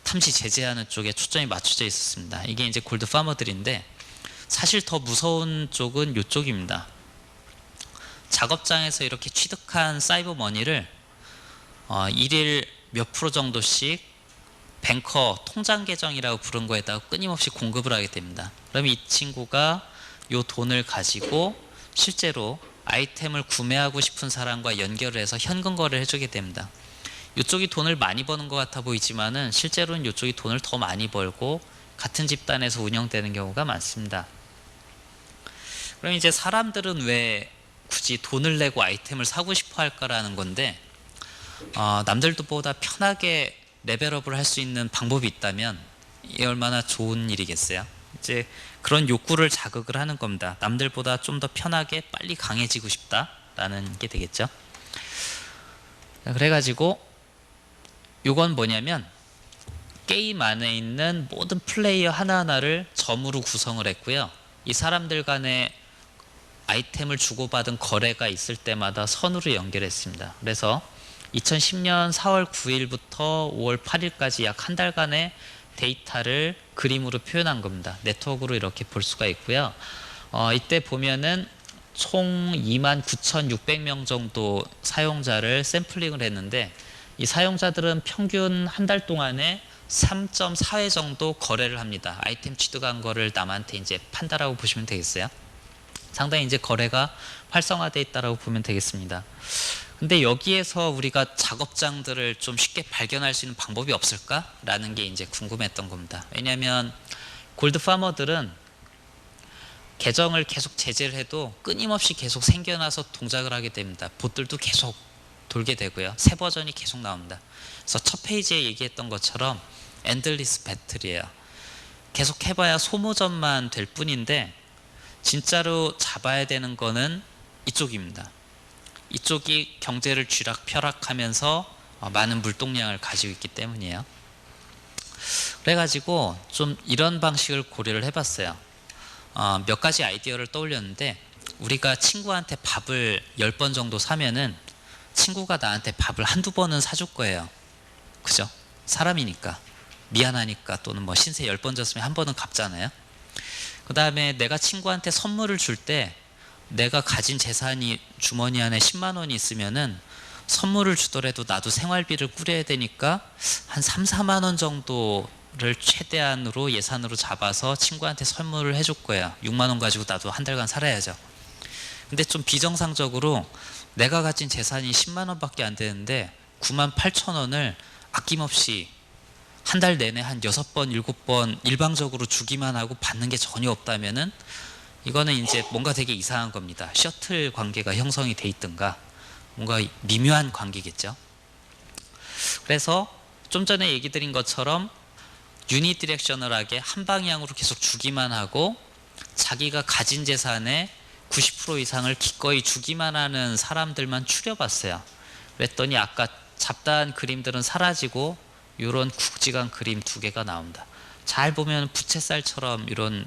탐지 제재하는 쪽에 초점이 맞춰져 있었습니다. 이게 이제 골드 파머들인데 사실 더 무서운 쪽은 이쪽입니다. 작업장에서 이렇게 취득한 사이버 머니를 일일 몇 프로 정도씩 뱅커 통장 계정이라고 부른 거에다가 끊임없이 공급을 하게 됩니다. 그러면 이 친구가 이 돈을 가지고 실제로 아이템을 구매하고 싶은 사람과 연결을 해서 현금 거래를 해주게 됩니다. 이쪽이 돈을 많이 버는 것 같아 보이지만은 실제로는 이쪽이 돈을 더 많이 벌고 같은 집단에서 운영되는 경우가 많습니다. 그럼 이제 사람들은 왜 굳이 돈을 내고 아이템을 사고 싶어 할까라는 건데 남들보다 편하게 레벨업을 할 수 있는 방법이 있다면 이게 얼마나 좋은 일이겠어요. 이제 그런 욕구를 자극을 하는 겁니다. 남들보다 좀 더 편하게 빨리 강해지고 싶다라는 게 되겠죠. 그래가지고 이건 뭐냐면 게임 안에 있는 모든 플레이어 하나하나를 점으로 구성을 했고요. 이 사람들 간에 아이템을 주고받은 거래가 있을 때마다 선으로 연결했습니다. 그래서 2010년 4월 9일부터 5월 8일까지 약 한 달간의 데이터를 그림으로 표현한 겁니다. 네트워크로 이렇게 볼 수가 있고요. 이때 보면은 총 29,600명 정도 사용자를 샘플링을 했는데 이 사용자들은 평균 한 달 동안에 3.4회 정도 거래를 합니다. 아이템 취득한 거를 남한테 이제 판다라고 보시면 되겠어요. 상당히 이제 거래가 활성화되어 있다라고 보면 되겠습니다. 근데 여기에서 우리가 작업장들을 좀 쉽게 발견할 수 있는 방법이 없을까라는 게 이제 궁금했던 겁니다. 왜냐하면 골드 파머들은 계정을 계속 제재를 해도 끊임없이 계속 생겨나서 동작을 하게 됩니다. 봇들도 계속 돌게 되고요. 새 버전이 계속 나옵니다. 그래서 첫 페이지에 얘기했던 것처럼 엔들리스 배틀이에요. 계속 해봐야 소모전만 될 뿐인데 진짜로 잡아야 되는 거는 이쪽입니다. 이쪽이 경제를 쥐락펴락하면서 많은 물동량을 가지고 있기 때문이에요. 그래가지고 좀 이런 방식을 고려를 해봤어요. 몇 가지 아이디어를 떠올렸는데 우리가 친구한테 밥을 10번 정도 사면은 친구가 나한테 밥을 한두 번은 사줄 거예요. 그죠? 사람이니까 미안하니까 또는 뭐 신세 10번 졌으면 한 번은 갚잖아요. 그 다음에 내가 친구한테 선물을 줄 때 내가 가진 재산이 주머니 안에 10만 원이 있으면은 선물을 주더라도 나도 생활비를 꾸려야 되니까 한 3, 4만 원 정도를 최대한으로 예산으로 잡아서 친구한테 선물을 해줄 거야. 6만 원 가지고 나도 한 달간 살아야죠. 근데 좀 비정상적으로 내가 가진 재산이 10만 원밖에 안 되는데 9만 8천 원을 아낌없이 한 달 내내 한 6번, 7번 일방적으로 주기만 하고 받는 게 전혀 없다면은 이거는 이제 뭔가 되게 이상한 겁니다. 셔틀 관계가 형성이 돼 있든가 뭔가 미묘한 관계겠죠. 그래서 좀 전에 얘기 드린 것처럼 유니디렉셔널하게 한 방향으로 계속 주기만 하고 자기가 가진 재산의 90% 이상을 기꺼이 주기만 하는 사람들만 추려봤어요. 그랬더니 아까 잡다한 그림들은 사라지고 이런 굵직한 그림 두 개가 나옵니다. 잘 보면 부채살처럼 이런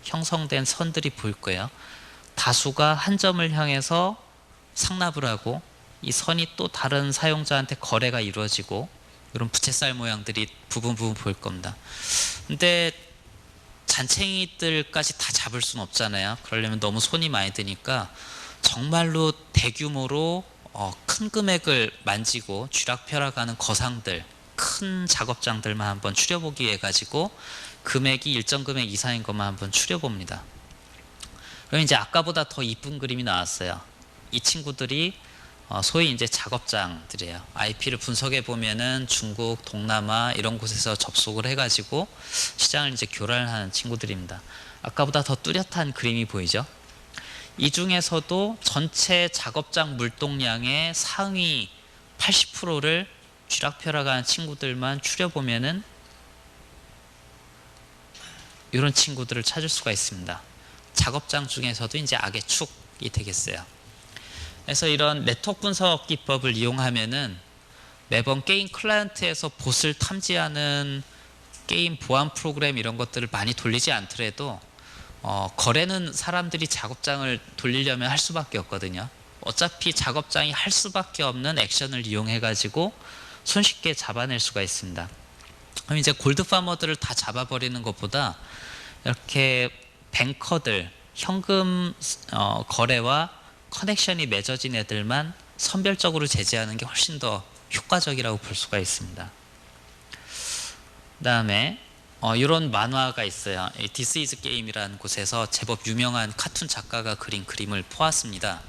형성된 선들이 보일 거예요. 다수가 한 점을 향해서 상납을 하고 이 선이 또 다른 사용자한테 거래가 이루어지고 이런 부채살 모양들이 부분 보일 겁니다. 근데 잔챙이들까지 다 잡을 수는 없잖아요. 그러려면 너무 손이 많이 드니까 정말로 대규모로 큰 금액을 만지고 쥐락펴락하는 거상들, 큰 작업장들만 한번 추려보기 위해 가지고 금액이 일정 금액 이상인 것만 한번 추려봅니다. 그럼 이제 아까보다 더 이쁜 그림이 나왔어요. 이 친구들이 소위 이제 작업장들이에요. IP를 분석해 보면은 중국, 동남아 이런 곳에서 접속을 해가지고 시장을 이제 교란하는 친구들입니다. 아까보다 더 뚜렷한 그림이 보이죠? 이 중에서도 전체 작업장 물동량의 상위 80%를 쥐락펴락하는 친구들만 추려보면은 이런 친구들을 찾을 수가 있습니다. 작업장 중에서도 이제 악의 축이 되겠어요. 그래서 이런 네트워크 분석 기법을 이용하면은 매번 게임 클라이언트에서 봇을 탐지하는 게임 보안 프로그램 이런 것들을 많이 돌리지 않더라도 거래는 사람들이 작업장을 돌리려면 할 수밖에 없거든요. 어차피 작업장이 할 수밖에 없는 액션을 이용해 가지고 손쉽게 잡아낼 수가 있습니다. 그럼 이제 골드 파머들을 다 잡아버리는 것보다 이렇게 뱅커들, 현금 거래와 커넥션이 맺어진 애들만 선별적으로 제재하는 게 훨씬 더 효과적이라고 볼 수가 있습니다. 그 다음에 이런 만화가 있어요. This is Game이라는 곳에서 제법 유명한 카툰 작가가 그린 그림을 보았습니다.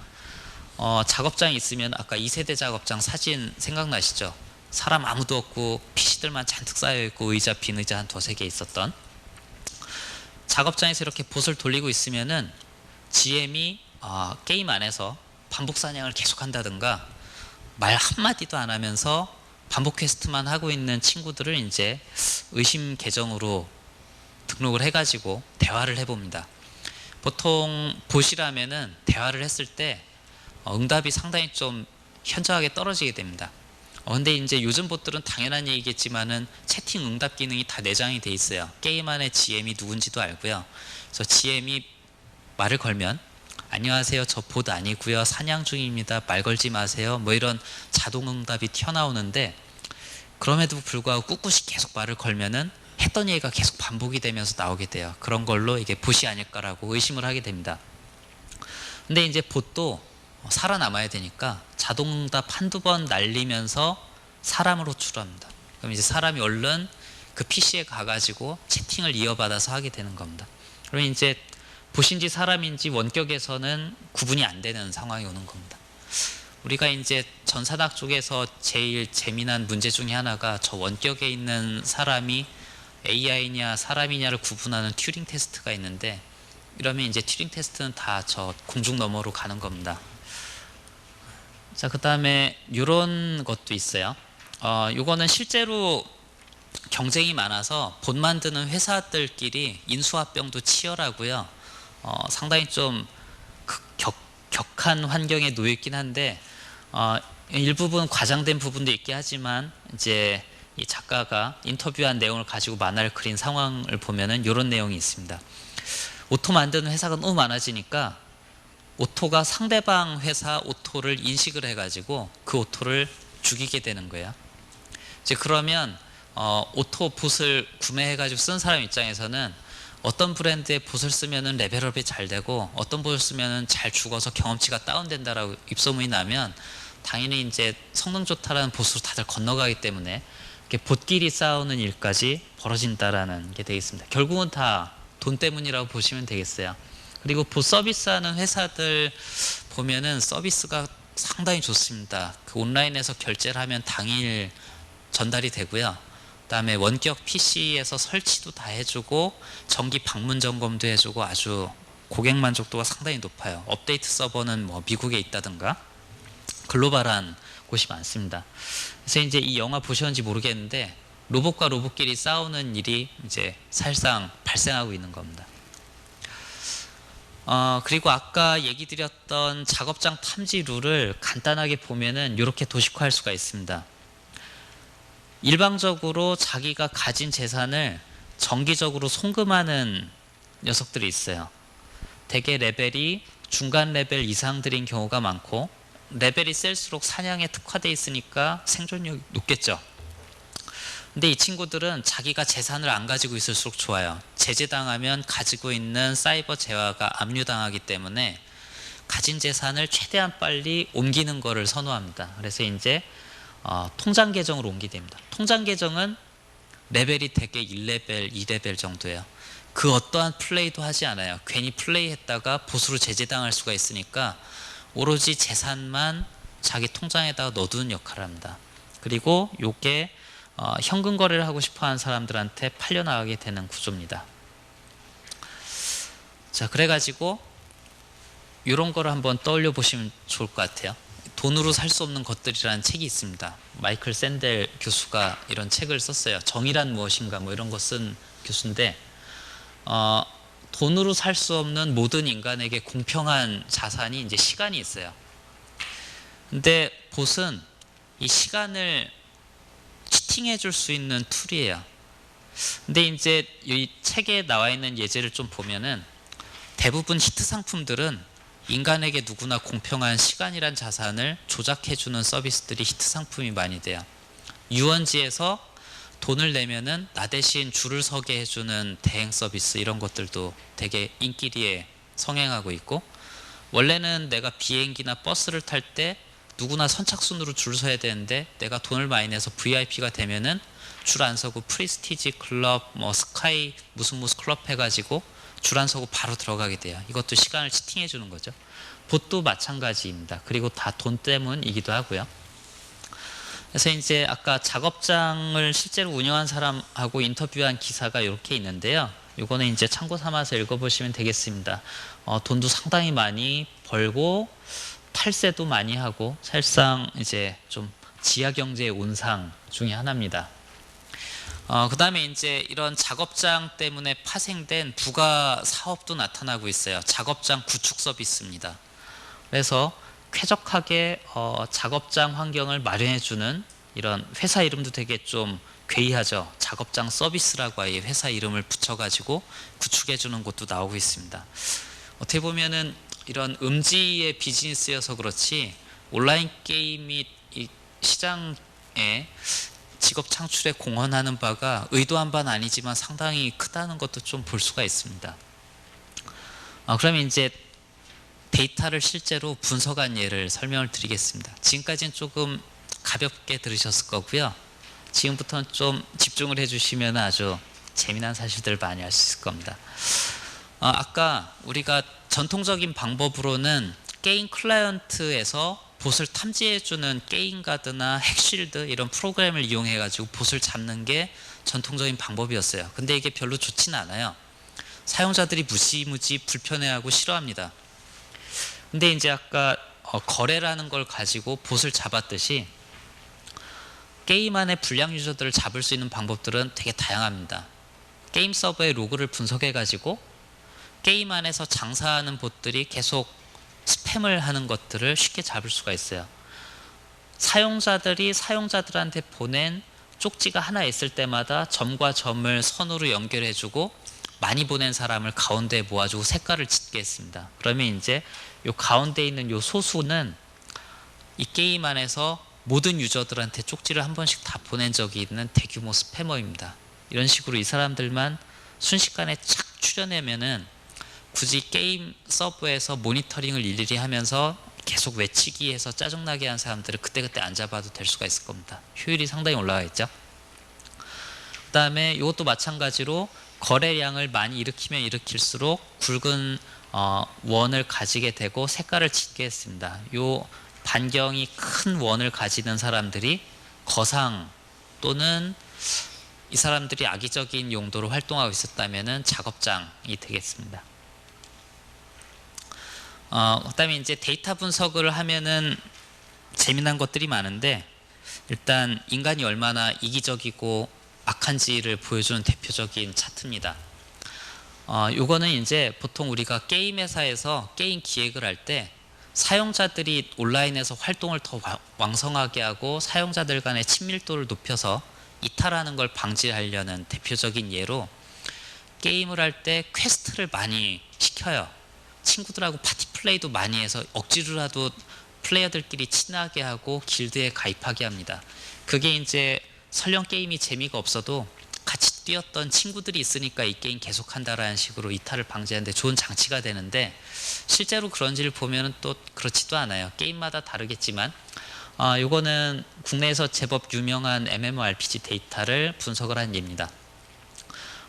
작업장이 있으면 아까 2세대 작업장 사진 생각나시죠? 사람 아무도 없고 PC들만 잔뜩 쌓여있고 의자, 빈 의자 한 두세 개 있었던 작업장에서 이렇게 봇을 돌리고 있으면은 GM이 게임 안에서 반복 사냥을 계속 한다든가 말 한마디도 안 하면서 반복 퀘스트만 하고 있는 친구들을 이제 의심 계정으로 등록을 해가지고 대화를 해봅니다. 보통 봇이라면은 대화를 했을 때 응답이 상당히 좀 현저하게 떨어지게 됩니다. 근데 이제 요즘 봇들은 당연한 얘기겠지만은 채팅 응답 기능이 다 내장이 돼 있어요. 게임 안에 GM이 누군지도 알고요. 그래서 GM이 말을 걸면 안녕하세요, 저 봇 아니고요, 사냥 중입니다, 말 걸지 마세요, 뭐 이런 자동 응답이 튀어나오는데 그럼에도 불구하고 꿋꿋이 계속 말을 걸면은 했던 얘기가 계속 반복이 되면서 나오게 돼요. 그런 걸로 이게 봇이 아닐까라고 의심을 하게 됩니다. 근데 이제 봇도 살아남아야 되니까 자동응답 한두 번 날리면서 사람으로 추론합니다. 그럼 이제 사람이 얼른 그 PC에 가가지고 채팅을 이어받아서 하게 되는 겁니다. 그러면 이제 봇인지 사람인지 원격에서는 구분이 안 되는 상황이 오는 겁니다. 우리가 이제 전산학 쪽에서 제일 재미난 문제 중에 하나가 저 원격에 있는 사람이 AI냐 사람이냐를 구분하는 튜링 테스트가 있는데 이러면 이제 튜링 테스트는 다 저 공중 너머로 가는 겁니다. 자, 그 다음에 이런 것도 있어요. 요거는 실제로 경쟁이 많아서 봇 만드는 회사들끼리 인수합병도 치열하고요. 상당히 좀 격한 환경에 놓여 있긴 한데 일부분 과장된 부분도 있긴 하지만 이제 이 작가가 인터뷰한 내용을 가지고 만화를 그린 상황을 보면은 이런 내용이 있습니다. 오토 만드는 회사가 너무 많아지니까 오토가 상대방 회사 오토를 인식을 해가지고 그 오토를 죽이게 되는 거예요. 이제 그러면 오토 봇을 구매해가지고 쓴 사람 입장에서는 어떤 브랜드의 봇을 쓰면은 레벨업이 잘 되고 어떤 봇을 쓰면은 잘 죽어서 경험치가 다운된다라고 입소문이 나면 당연히 이제 성능 좋다라는 봇으로 다들 건너가기 때문에 이렇게 봇끼리 싸우는 일까지 벌어진다라는 게 되겠습니다. 결국은 다 돈 때문이라고 보시면 되겠어요. 그리고 봇 서비스하는 회사들 보면은 서비스가 상당히 좋습니다. 그 온라인에서 결제를 하면 당일 전달이 되고요. 그다음에 원격 PC에서 설치도 다 해주고 정기 방문 점검도 해주고 아주 고객 만족도가 상당히 높아요. 업데이트 서버는 뭐 미국에 있다든가 글로벌한 곳이 많습니다. 그래서 이제 이 영화 보셨는지 모르겠는데 로봇과 로봇끼리 싸우는 일이 이제 사실상 발생하고 있는 겁니다. 그리고 아까 얘기 드렸던 작업장 탐지 룰을 간단하게 보면은 이렇게 도식화할 수가 있습니다. 일방적으로 자기가 가진 재산을 정기적으로 송금하는 녀석들이 있어요. 대개 레벨이 중간 레벨 이상들인 경우가 많고, 레벨이 셀수록 사냥에 특화되어 있으니까 생존력이 높겠죠. 근데 이 친구들은 자기가 재산을 안 가지고 있을수록 좋아요. 제재당하면 가지고 있는 사이버 재화가 압류당하기 때문에 가진 재산을 최대한 빨리 옮기는 거를 선호합니다. 그래서 이제 통장 계정으로 옮기게 됩니다. 통장 계정은 레벨이 대개 1레벨, 2레벨 정도예요. 그 어떠한 플레이도 하지 않아요. 괜히 플레이했다가 보수로 제재당할 수가 있으니까 오로지 재산만 자기 통장에다가 넣어두는 역할을 합니다. 그리고 요게 현금 거래를 하고 싶어하는 사람들한테 팔려나가게 되는 구조입니다. 자, 그래가지고 이런 거를 한번 떠올려 보시면 좋을 것 같아요. 돈으로 살 수 없는 것들이라는 책이 있습니다. 마이클 샌델 교수가 이런 책을 썼어요. 정의란 무엇인가 뭐 이런 거 쓴 교수인데, 돈으로 살 수 없는 모든 인간에게 공평한 자산이 이제 시간이 있어요. 근데 봇은 이 시간을 치팅해 줄 수 있는 툴이에요. 근데 이제 이 책에 나와 있는 예제를 좀 보면은 대부분 히트 상품들은 인간에게 누구나 공평한 시간이란 자산을 조작해주는 서비스들이 히트 상품이 많이 돼요. 유원지에서 돈을 내면은 나 대신 줄을 서게 해주는 대행 서비스, 이런 것들도 되게 인기리에 성행하고 있고, 원래는 내가 비행기나 버스를 탈 때 누구나 선착순으로 줄 서야 되는데 내가 돈을 많이 내서 VIP가 되면은 줄 안 서고 프리스티지 클럽, 뭐 스카이 무슨 클럽 해가지고 줄 안 서고 바로 들어가게 돼요. 이것도 시간을 치팅해 주는 거죠. 봇도 마찬가지입니다. 그리고 다 돈 때문이기도 하고요. 그래서 이제 아까 작업장을 실제로 운영한 사람하고 인터뷰한 기사가 이렇게 있는데요. 이거는 이제 참고 삼아서 읽어보시면 되겠습니다. 돈도 상당히 많이 벌고 탈세도 많이 하고, 사실상 이제 좀 지하 경제의 온상 중에 하나입니다. 그 다음에 이제 이런 작업장 때문에 파생된 부가 사업도 나타나고 있어요. 작업장 구축 서비스입니다. 그래서 쾌적하게 작업장 환경을 마련해주는 이런 회사 이름도 되게 좀 괴이하죠. 작업장 서비스라고 아예 회사 이름을 붙여가지고 구축해주는 곳도 나오고 있습니다. 어떻게 보면은 이런 음지의 비즈니스여서 그렇지 온라인 게임이 이 시장에 직업 창출에 공헌하는 바가 의도한 바는 아니지만 상당히 크다는 것도 좀 볼 수가 있습니다. 그러면 이제 데이터를 실제로 분석한 예를 설명을 드리겠습니다. 지금까지는 조금 가볍게 들으셨을 거고요. 지금부터는 좀 집중을 해주시면 아주 재미난 사실들을 많이 알 수 있을 겁니다. 아까 우리가 전통적인 방법으로는 게임 클라이언트에서 봇을 탐지해주는 게임 가드나 핵쉴드 이런 프로그램을 이용해 가지고 봇을 잡는 게 전통적인 방법이었어요. 근데 이게 별로 좋지는 않아요. 사용자들이 무지무지 불편해하고 싫어합니다. 근데 이제 아까 거래라는 걸 가지고 봇을 잡았듯이 게임 안에 불량 유저들을 잡을 수 있는 방법들은 되게 다양합니다. 게임 서버의 로그를 분석해 가지고 게임 안에서 장사하는 봇들이 계속 스팸을 하는 것들을 쉽게 잡을 수가 있어요. 사용자들이 사용자들한테 보낸 쪽지가 하나 있을 때마다 점과 점을 선으로 연결해주고 많이 보낸 사람을 가운데에 모아주고 색깔을 짙게 했습니다. 그러면 이제 요 가운데 있는 요 소수는 이 게임 안에서 모든 유저들한테 쪽지를 한 번씩 다 보낸 적이 있는 대규모 스패머입니다. 이런 식으로 이 사람들만 순식간에 착 추려내면은 굳이 게임 서버에서 모니터링을 일일이 하면서 계속 외치기 해서 짜증나게 한 사람들을 그때그때 안 잡아도 될 수가 있을 겁니다. 효율이 상당히 올라가겠죠. 그 다음에 이것도 마찬가지로 거래량을 많이 일으키면 일으킬수록 굵은 원을 가지게 되고 색깔을 짙게 했습니다. 요 반경이 큰 원을 가지는 사람들이 거상 또는 이 사람들이 악의적인 용도로 활동하고 있었다면 작업장이 되겠습니다. 그다음에 이제 데이터 분석을 하면은 재미난 것들이 많은데, 일단 인간이 얼마나 이기적이고 악한지를 보여주는 대표적인 차트입니다. 요거는 이제 보통 우리가 게임 회사에서 게임 기획을 할 때 사용자들이 온라인에서 활동을 더 왕성하게 하고 사용자들 간의 친밀도를 높여서 이탈하는 걸 방지하려는 대표적인 예로 게임을 할 때 퀘스트를 많이 시켜요. 친구들하고 파티 플레이도 많이 해서 억지로라도 플레이어들끼리 친하게 하고 길드에 가입하게 합니다. 그게 이제 설령 게임이 재미가 없어도 같이 뛰었던 친구들이 있으니까 이 게임 계속한다라는 식으로 이탈을 방지하는데 좋은 장치가 되는데, 실제로 그런지를 보면 또 그렇지도 않아요. 게임마다 다르겠지만 요거는 국내에서 제법 유명한 MMORPG 데이터를 분석을 한 예입니다.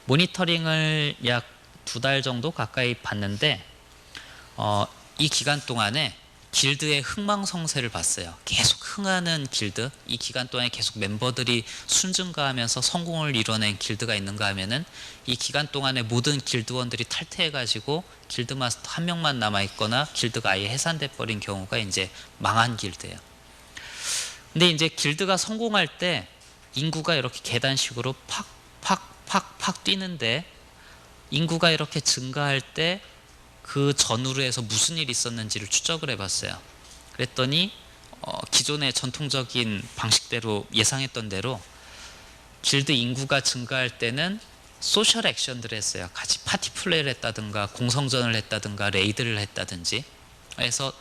모니터링을 약 2달 정도 가까이 봤는데 이 기간 동안에 길드의 흥망성쇠를 봤어요. 계속 흥하는 길드, 이 기간 동안에 계속 멤버들이 순증가하면서 성공을 이뤄낸 길드가 있는가 하면은 이 기간 동안에 모든 길드원들이 탈퇴해가지고 길드 마스터 한 명만 남아있거나 길드가 아예 해산돼 버린 경우가 이제 망한 길드예요. 근데 이제 길드가 성공할 때 인구가 이렇게 계단식으로 팍팍팍팍 뛰는데, 인구가 이렇게 증가할 때 그 전후로 해서 무슨 일이 있었는지를 추적을 해봤어요. 그랬더니 기존의 전통적인 방식대로 예상했던 대로 길드 인구가 증가할 때는 소셜 액션들을 했어요. 같이 파티 플레이를 했다든가 공성전을 했다든가 레이드를 했다든지 해서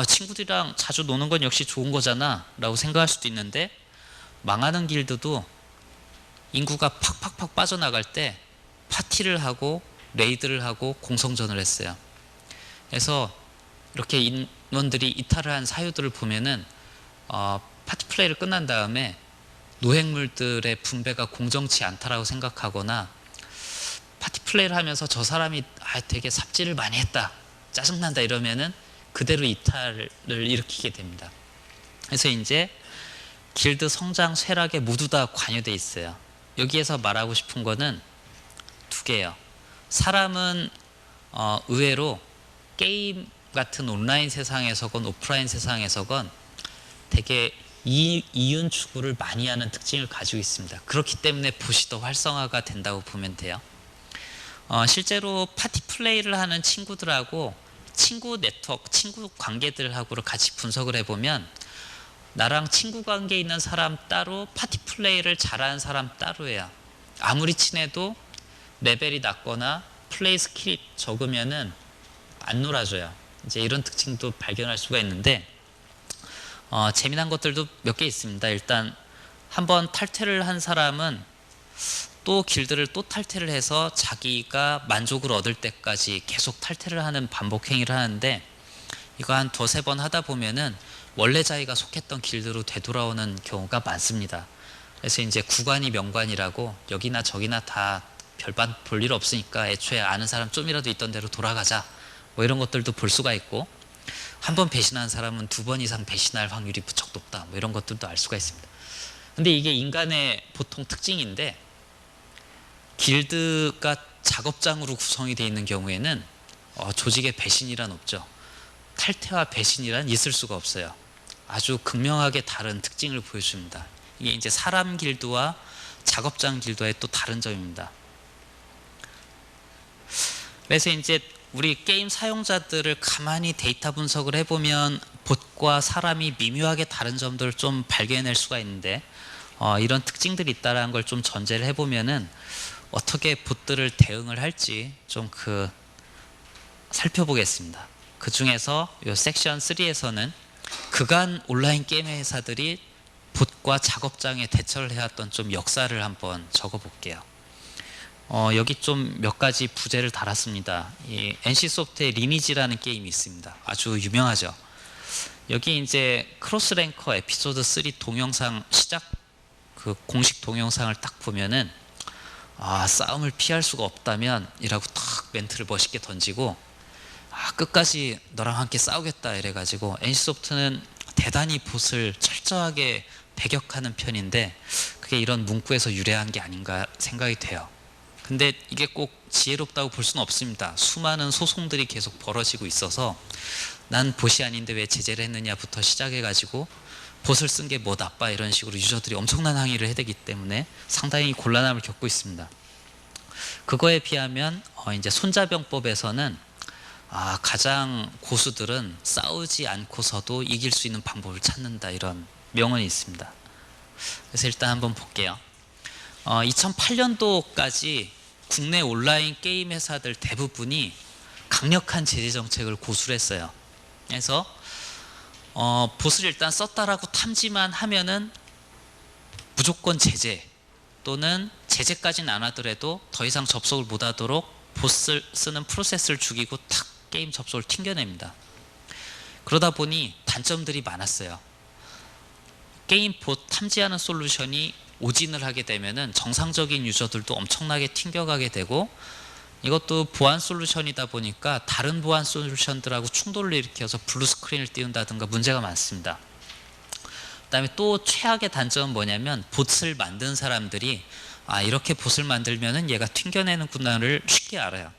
친구들이랑 자주 노는 건 역시 좋은 거잖아 라고 생각할 수도 있는데, 망하는 길드도 인구가 팍팍팍 빠져나갈 때 파티를 하고 레이드를 하고 공성전을 했어요. 그래서 이렇게 인원들이 이탈을 한 사유들을 보면은 파티 플레이를 끝난 다음에 노획물들의 분배가 공정치 않다라고 생각하거나, 파티 플레이를 하면서 저 사람이 되게 삽질을 많이 했다, 짜증난다 이러면은 그대로 이탈을 일으키게 됩니다. 그래서 이제 길드 성장 쇠락에 모두 다 관여돼 있어요. 여기에서 말하고 싶은 거는 2개예요. 사람은 의외로 게임 같은 온라인 세상에서건 오프라인 세상에서건 되게 이윤 추구를 많이 하는 특징을 가지고 있습니다. 그렇기 때문에 봇이 더 활성화가 된다고 보면 돼요. 실제로 파티 플레이를 하는 친구들하고 친구 네트워크, 친구 관계들하고를 같이 분석을 해보면 나랑 친구 관계 있는 사람 따로, 파티 플레이를 잘하는 사람 따로예요. 아무리 친해도 레벨이 낮거나 플레이 스킬이 적으면은 안 놀아줘요. 이제 이런 특징도 발견할 수가 있는데 재미난 것들도 몇 개 있습니다. 일단 한번 탈퇴를 한 사람은 또 길드를 또 탈퇴를 해서 자기가 만족을 얻을 때까지 계속 탈퇴를 하는 반복 행위를 하는데, 이거 한 2-3번 하다 보면은 원래 자기가 속했던 길드로 되돌아오는 경우가 많습니다. 그래서 이제 구관이 명관이라고 여기나 저기나 다 별반 볼 일 없으니까 애초에 아는 사람 좀이라도 있던 대로 돌아가자, 뭐 이런 것들도 볼 수가 있고, 한 번 배신한 사람은 2번 이상 배신할 확률이 무척 높다, 뭐 이런 것들도 알 수가 있습니다. 근데 이게 인간의 보통 특징인데, 길드가 작업장으로 구성이 되어 있는 경우에는 조직의 배신이란 없죠. 탈퇴와 배신이란 있을 수가 없어요. 아주 극명하게 다른 특징을 보여줍니다. 이게 이제 사람 길드와 작업장 길드와의 또 다른 점입니다. 그래서 이제 우리 게임 사용자들을 가만히 데이터 분석을 해보면 봇과 사람이 미묘하게 다른 점들을 좀 발견해낼 수가 있는데, 이런 특징들이 있다는 걸 좀 전제를 해보면은 어떻게 봇들을 대응을 할지 좀 살펴보겠습니다. 그 중에서 이 섹션 3에서는 그간 온라인 게임 회사들이 봇과 작업장에 대처를 해왔던 좀 역사를 한번 적어볼게요. 여기 좀 몇 가지 부제를 달았습니다. 이 NC소프트의 리니지라는 게임이 있습니다. 아주 유명하죠. 여기 이제 크로스랭커 에피소드 3 동영상 시작 공식 동영상을 딱 보면은 싸움을 피할 수가 없다면 이라고 딱 멘트를 멋있게 던지고 끝까지 너랑 함께 싸우겠다 이래가지고, NC소프트는 대단히 봇을 철저하게 배격하는 편인데 그게 이런 문구에서 유래한 게 아닌가 생각이 돼요. 근데 이게 꼭 지혜롭다고 볼 수는 없습니다. 수많은 소송들이 계속 벌어지고 있어서 난 봇이 아닌데 왜 제재를 했느냐부터 시작해가지고 봇을 쓴 게 뭐 나빠 이런 식으로 유저들이 엄청난 항의를 해대기 때문에 상당히 곤란함을 겪고 있습니다. 그거에 비하면 이제 손자병법에서는 가장 고수들은 싸우지 않고서도 이길 수 있는 방법을 찾는다, 이런 명언이 있습니다. 그래서 일단 한번 볼게요. 2008년도까지 국내 온라인 게임 회사들 대부분이 강력한 제재 정책을 고수를 했어요. 그래서 봇을 일단 썼다라고 탐지만 하면은 무조건 제재, 또는 제재까지는 안 하더라도 더 이상 접속을 못 하도록 봇을 쓰는 프로세스를 죽이고 탁 게임 접속을 튕겨냅니다. 그러다 보니 단점들이 많았어요. 게임 봇 탐지하는 솔루션이 오진을 하게 되면은 정상적인 유저들도 엄청나게 튕겨가게 되고, 이것도 보안 솔루션이다 보니까 다른 보안 솔루션들하고 충돌을 일으켜서 블루 스크린을 띄운다든가 문제가 많습니다. 그다음에 또 최악의 단점은 뭐냐면, 봇을 만든 사람들이 이렇게 봇을 만들면은 얘가 튕겨내는구나를 쉽게 알아요.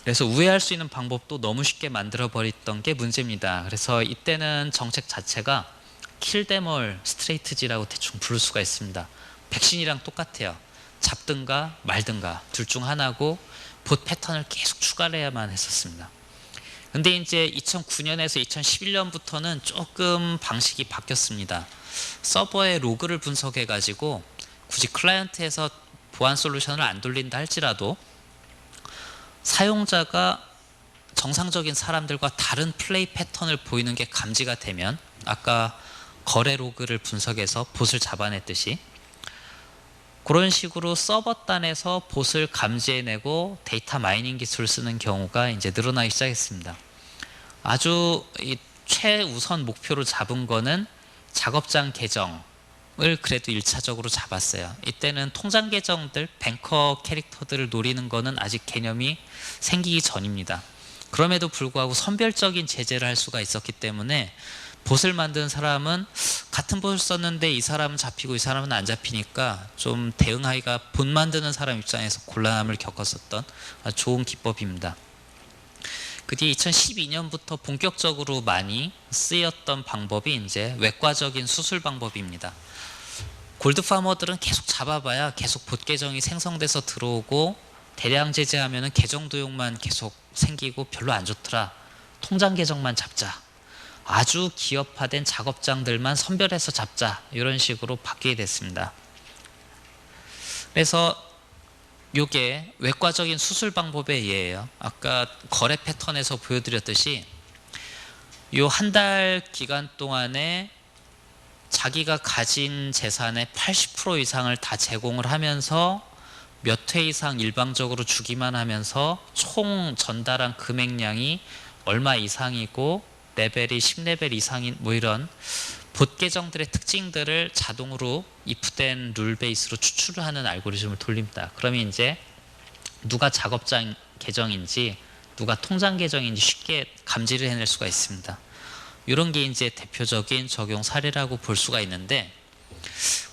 그래서 우회할 수 있는 방법도 너무 쉽게 만들어 버렸던 게 문제입니다. 그래서 이때는 정책 자체가 킬데몰 스트레이트지라고 대충 부를 수가 있습니다. 백신이랑 똑같아요. 잡든가 말든가 둘 중 하나고, 봇 패턴을 계속 추가를 해야만 했었습니다. 근데 이제 2009년에서 2011년부터는 조금 방식이 바뀌었습니다. 서버의 로그를 분석해 가지고 굳이 클라이언트에서 보안 솔루션을 안 돌린다 할지라도 사용자가 정상적인 사람들과 다른 플레이 패턴을 보이는 게 감지가 되면, 아까 거래 로그를 분석해서 봇을 잡아냈듯이 그런 식으로 서버단에서 봇을 감지해내고 데이터 마이닝 기술을 쓰는 경우가 이제 늘어나기 시작했습니다. 아주 최우선 목표로 잡은 거는 작업장 계정을 그래도 1차적으로 잡았어요. 이때는 통장 계정들, 뱅커 캐릭터들을 노리는 거는 아직 개념이 생기기 전입니다. 그럼에도 불구하고 선별적인 제재를 할 수가 있었기 때문에 봇을 만든 사람은 같은 봇을 썼는데 이 사람은 잡히고 이 사람은 안 잡히니까 좀 대응하기가, 봇 만드는 사람 입장에서 곤란함을 겪었었던 아주 좋은 기법입니다. 그 뒤에 2012년부터 본격적으로 많이 쓰였던 방법이 이제 외과적인 수술 방법입니다. 골드 파머들은 계속 잡아봐야 계속 봇 계정이 생성돼서 들어오고, 대량 제재하면은 계정 도용만 계속 생기고 별로 안 좋더라. 통장 계정만 잡자. 아주 기업화된 작업장들만 선별해서 잡자. 이런 식으로 바뀌게 됐습니다. 그래서 이게 외과적인 수술 방법의 예예요. 아까 거래 패턴에서 보여드렸듯이 요 한 달 기간 동안에 자기가 가진 재산의 80% 이상을 다 제공을 하면서 몇 회 이상 일방적으로 주기만 하면서 총 전달한 금액량이 얼마 이상이고 레벨이 10레벨 이상인 이런 봇 계정들의 특징들을 자동으로 if된 룰 베이스로 추출을 하는 알고리즘을 돌립니다. 그러면 이제 누가 작업장 계정인지 누가 통장 계정인지 쉽게 감지를 해낼 수가 있습니다. 이런 게 이제 대표적인 적용 사례라고 볼 수가 있는데,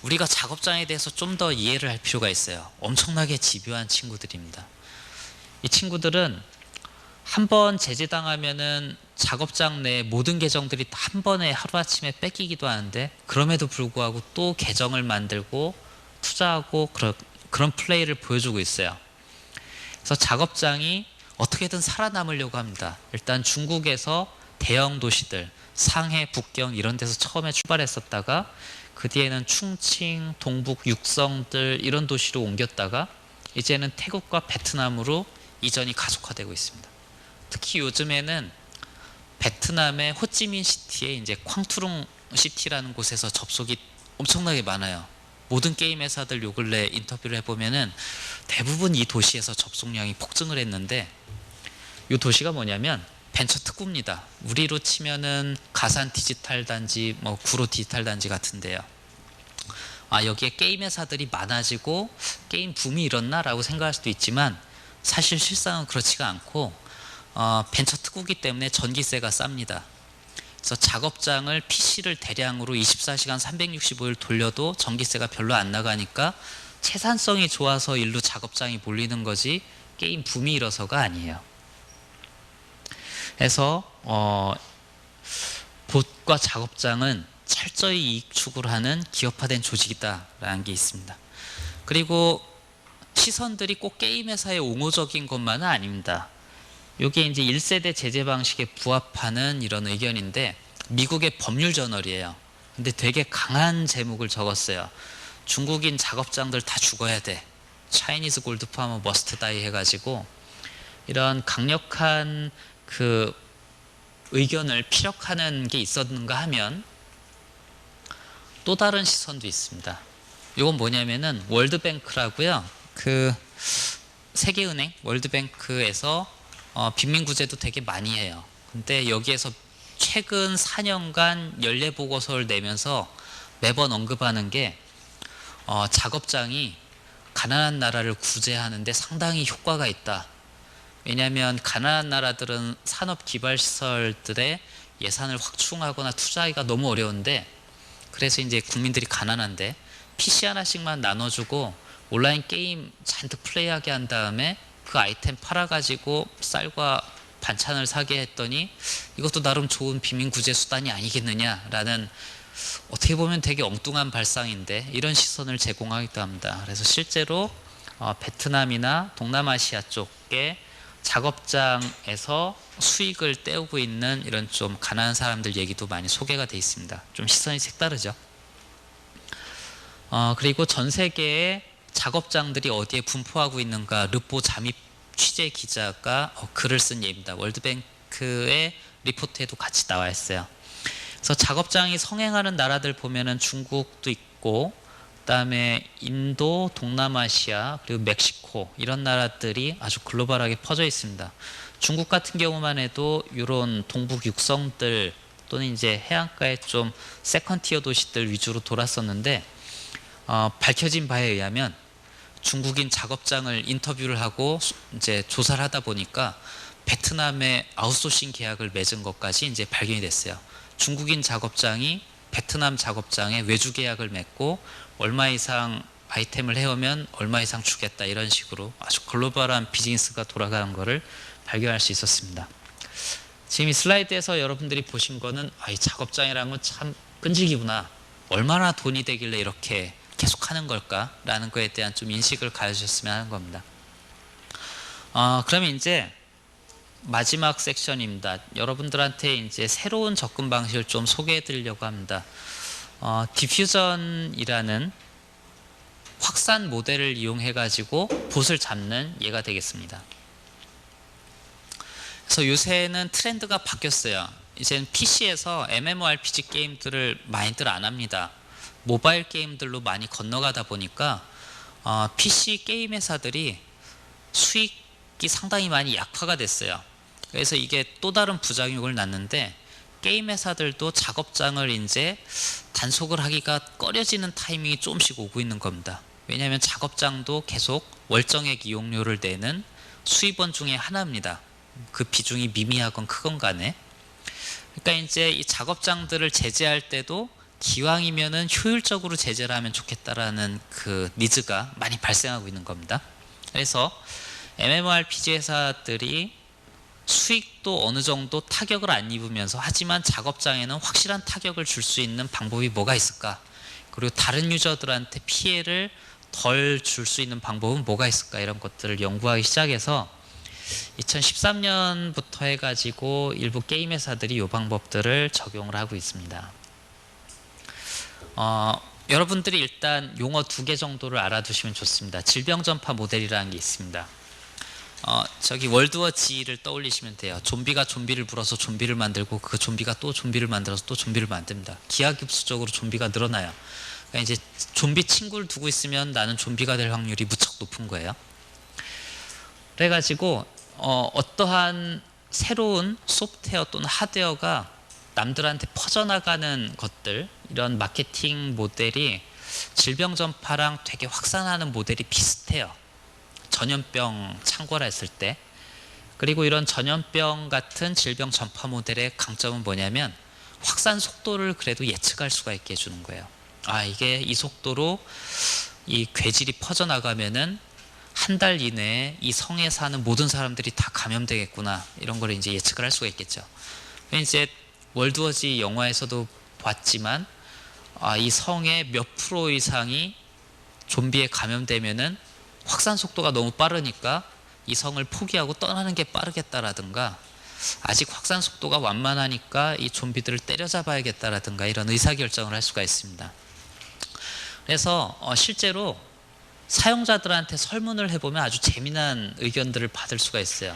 우리가 작업장에 대해서 좀 더 이해를 할 필요가 있어요. 엄청나게 집요한 친구들입니다. 이 친구들은 한번 제재당하면은 작업장 내 모든 계정들이 한 번에 하루아침에 뺏기기도 하는데, 그럼에도 불구하고 또 계정을 만들고 투자하고 그런 플레이를 보여주고 있어요. 그래서 작업장이 어떻게든 살아남으려고 합니다. 일단 중국에서 대형 도시들, 상해, 북경 이런 데서 처음에 출발했었다가 그 뒤에는 충칭, 동북, 육성들 이런 도시로 옮겼다가 이제는 태국과 베트남으로 이전이 가속화되고 있습니다. 특히 요즘에는 베트남의 호찌민 시티에 이제 쾅투룽 시티라는 곳에서 접속이 엄청나게 많아요. 모든 게임 회사들 요 근래 인터뷰를 해보면은 대부분 이 도시에서 접속량이 폭증을 했는데, 이 도시가 뭐냐면 벤처 특구입니다. 우리로 치면은 가산 디지털 단지, 구로 디지털 단지 같은데요. 여기에 게임 회사들이 많아지고 게임 붐이 일었나라고 생각할 수도 있지만, 사실 실상은 그렇지가 않고 벤처 특구기 때문에 전기세가 쌉니다. 그래서 작업장을 PC를 대량으로 24시간 365일 돌려도 전기세가 별로 안 나가니까 채산성이 좋아서 일로 작업장이 몰리는 거지 게임 붐이 일어서가 아니에요. 그래서 봇과 작업장은 철저히 이익 추구를 하는 기업화된 조직이다라는 게 있습니다. 그리고 시선들이 꼭 게임 회사의 옹호적인 것만은 아닙니다. 이게 이제 1세대 제재 방식에 부합하는 이런 의견인데, 미국의 법률 저널이에요. 근데 되게 강한 제목을 적었어요. 중국인 작업장들 다 죽어야 돼. 차이니즈 골드 파머 머스트 다이 해가지고 이런 강력한 그 의견을 피력하는 게 있었는가 하면 또 다른 시선도 있습니다. 이건 뭐냐면은 월드뱅크라고요. 그 세계은행 월드뱅크에서 빈민구제도 되게 많이 해요. 근데 여기에서 최근 4년간 연례 보고서를 내면서 매번 언급하는 게 작업장이 가난한 나라를 구제하는데 상당히 효과가 있다. 왜냐하면 가난한 나라들은 산업기발시설들의 예산을 확충하거나 투자하기가 너무 어려운데, 그래서 이제 국민들이 가난한데 PC 하나씩만 나눠주고 온라인 게임 잔뜩 플레이하게 한 다음에 그 아이템 팔아가지고 쌀과 반찬을 사게 했더니 이것도 나름 좋은 빈민구제 수단이 아니겠느냐라는, 어떻게 보면 되게 엉뚱한 발상인데 이런 시선을 제공하기도 합니다. 그래서 실제로 베트남이나 동남아시아 쪽에 작업장에서 수익을 떼우고 있는 이런 좀 가난한 사람들 얘기도 많이 소개가 돼 있습니다. 좀 시선이 색다르죠. 그리고 전 세계의 작업장들이 어디에 분포하고 있는가 르포 잠입 취재 기자가 글을 쓴 예입니다. 월드뱅크의 리포트에도 같이 나와 있어요. 그래서 작업장이 성행하는 나라들 보면은 중국도 있고, 그다음에 인도, 동남아시아, 그리고 멕시코 이런 나라들이 아주 글로벌하게 퍼져 있습니다. 중국 같은 경우만 해도 이런 동북 육성들 또는 이제 해안가의 좀 세컨티어 도시들 위주로 돌았었는데, 밝혀진 바에 의하면 중국인 작업장을 인터뷰를 하고 이제 조사를 하다 보니까 베트남의 아웃소싱 계약을 맺은 것까지 이제 발견이 됐어요. 중국인 작업장이 베트남 작업장에 외주 계약을 맺고 얼마 이상 아이템을 해오면 얼마 이상 주겠다, 이런 식으로 아주 글로벌한 비즈니스가 돌아가는 것을 발견할 수 있었습니다. 지금 이 슬라이드에서 여러분들이 보신 거는 이 작업장이라는 건 참 끈질기구나, 얼마나 돈이 되길래 이렇게 계속하는 걸까라는 거에 대한 좀 인식을 가져주셨으면 하는 겁니다. 그러면 이제 마지막 섹션입니다. 여러분들한테 이제 새로운 접근 방식을 좀 소개해 드리려고 합니다. 디퓨전이라는 확산 모델을 이용해 가지고 봇을 잡는 예가 되겠습니다. 그래서 요새는 트렌드가 바뀌었어요. 이제는 PC에서 MMORPG 게임들을 많이들 안 합니다. 모바일 게임들로 많이 건너가다 보니까 PC 게임 회사들이 수익이 상당히 많이 약화가 됐어요. 그래서 이게 또 다른 부작용을 낳는데, 게임 회사들도 작업장을 이제 단속을 하기가 꺼려지는 타이밍이 조금씩 오고 있는 겁니다. 왜냐하면 작업장도 계속 월정액 이용료를 내는 수입원 중에 하나입니다. 그 비중이 미미하건 크건 간에. 그러니까 이제 이 작업장들을 제재할 때도 기왕이면은 효율적으로 제재를 하면 좋겠다라는 그 니즈가 많이 발생하고 있는 겁니다. 그래서 MMORPG 회사들이 수익도 어느 정도 타격을 안 입으면서, 하지만 작업장에는 확실한 타격을 줄 수 있는 방법이 뭐가 있을까, 그리고 다른 유저들한테 피해를 덜 줄 수 있는 방법은 뭐가 있을까, 이런 것들을 연구하기 시작해서 2013년부터 해가지고 일부 게임 회사들이 이 방법들을 적용을 하고 있습니다. 여러분들이 일단 용어 2개 정도를 알아두시면 좋습니다. 질병 전파 모델이라는 게 있습니다. 저기 월드워 G를 떠올리시면 돼요. 좀비가 좀비를 불어서 좀비를 만들고 그 좀비가 또 좀비를 만들어서 또 좀비를 만듭니다. 기하급수적으로 좀비가 늘어나요. 그러니까 이제 좀비 친구를 두고 있으면 나는 좀비가 될 확률이 무척 높은 거예요. 그래가지고 어떠한 새로운 소프트웨어 또는 하드웨어가 남들한테 퍼져나가는 것들, 이런 마케팅 모델이 질병 전파랑 되게 확산하는 모델이 비슷해요. 전염병 창궐 했을 때. 그리고 이런 전염병 같은 질병 전파 모델의 강점은 뭐냐면 확산 속도를 그래도 예측할 수가 있게 해주는 거예요. 이게 이 속도로 이 괴질이 퍼져나가면은 한 달 이내에 이 성에 사는 모든 사람들이 다 감염되겠구나, 이런 걸 이제 예측을 할 수가 있겠죠. 이제 월드워지 영화에서도 봤지만 이 성의 몇 프로 이상이 좀비에 감염되면은 확산 속도가 너무 빠르니까 이 성을 포기하고 떠나는 게 빠르겠다라든가, 아직 확산 속도가 완만하니까 이 좀비들을 때려잡아야겠다라든가, 이런 의사결정을 할 수가 있습니다. 그래서 실제로 사용자들한테 설문을 해보면 아주 재미난 의견들을 받을 수가 있어요.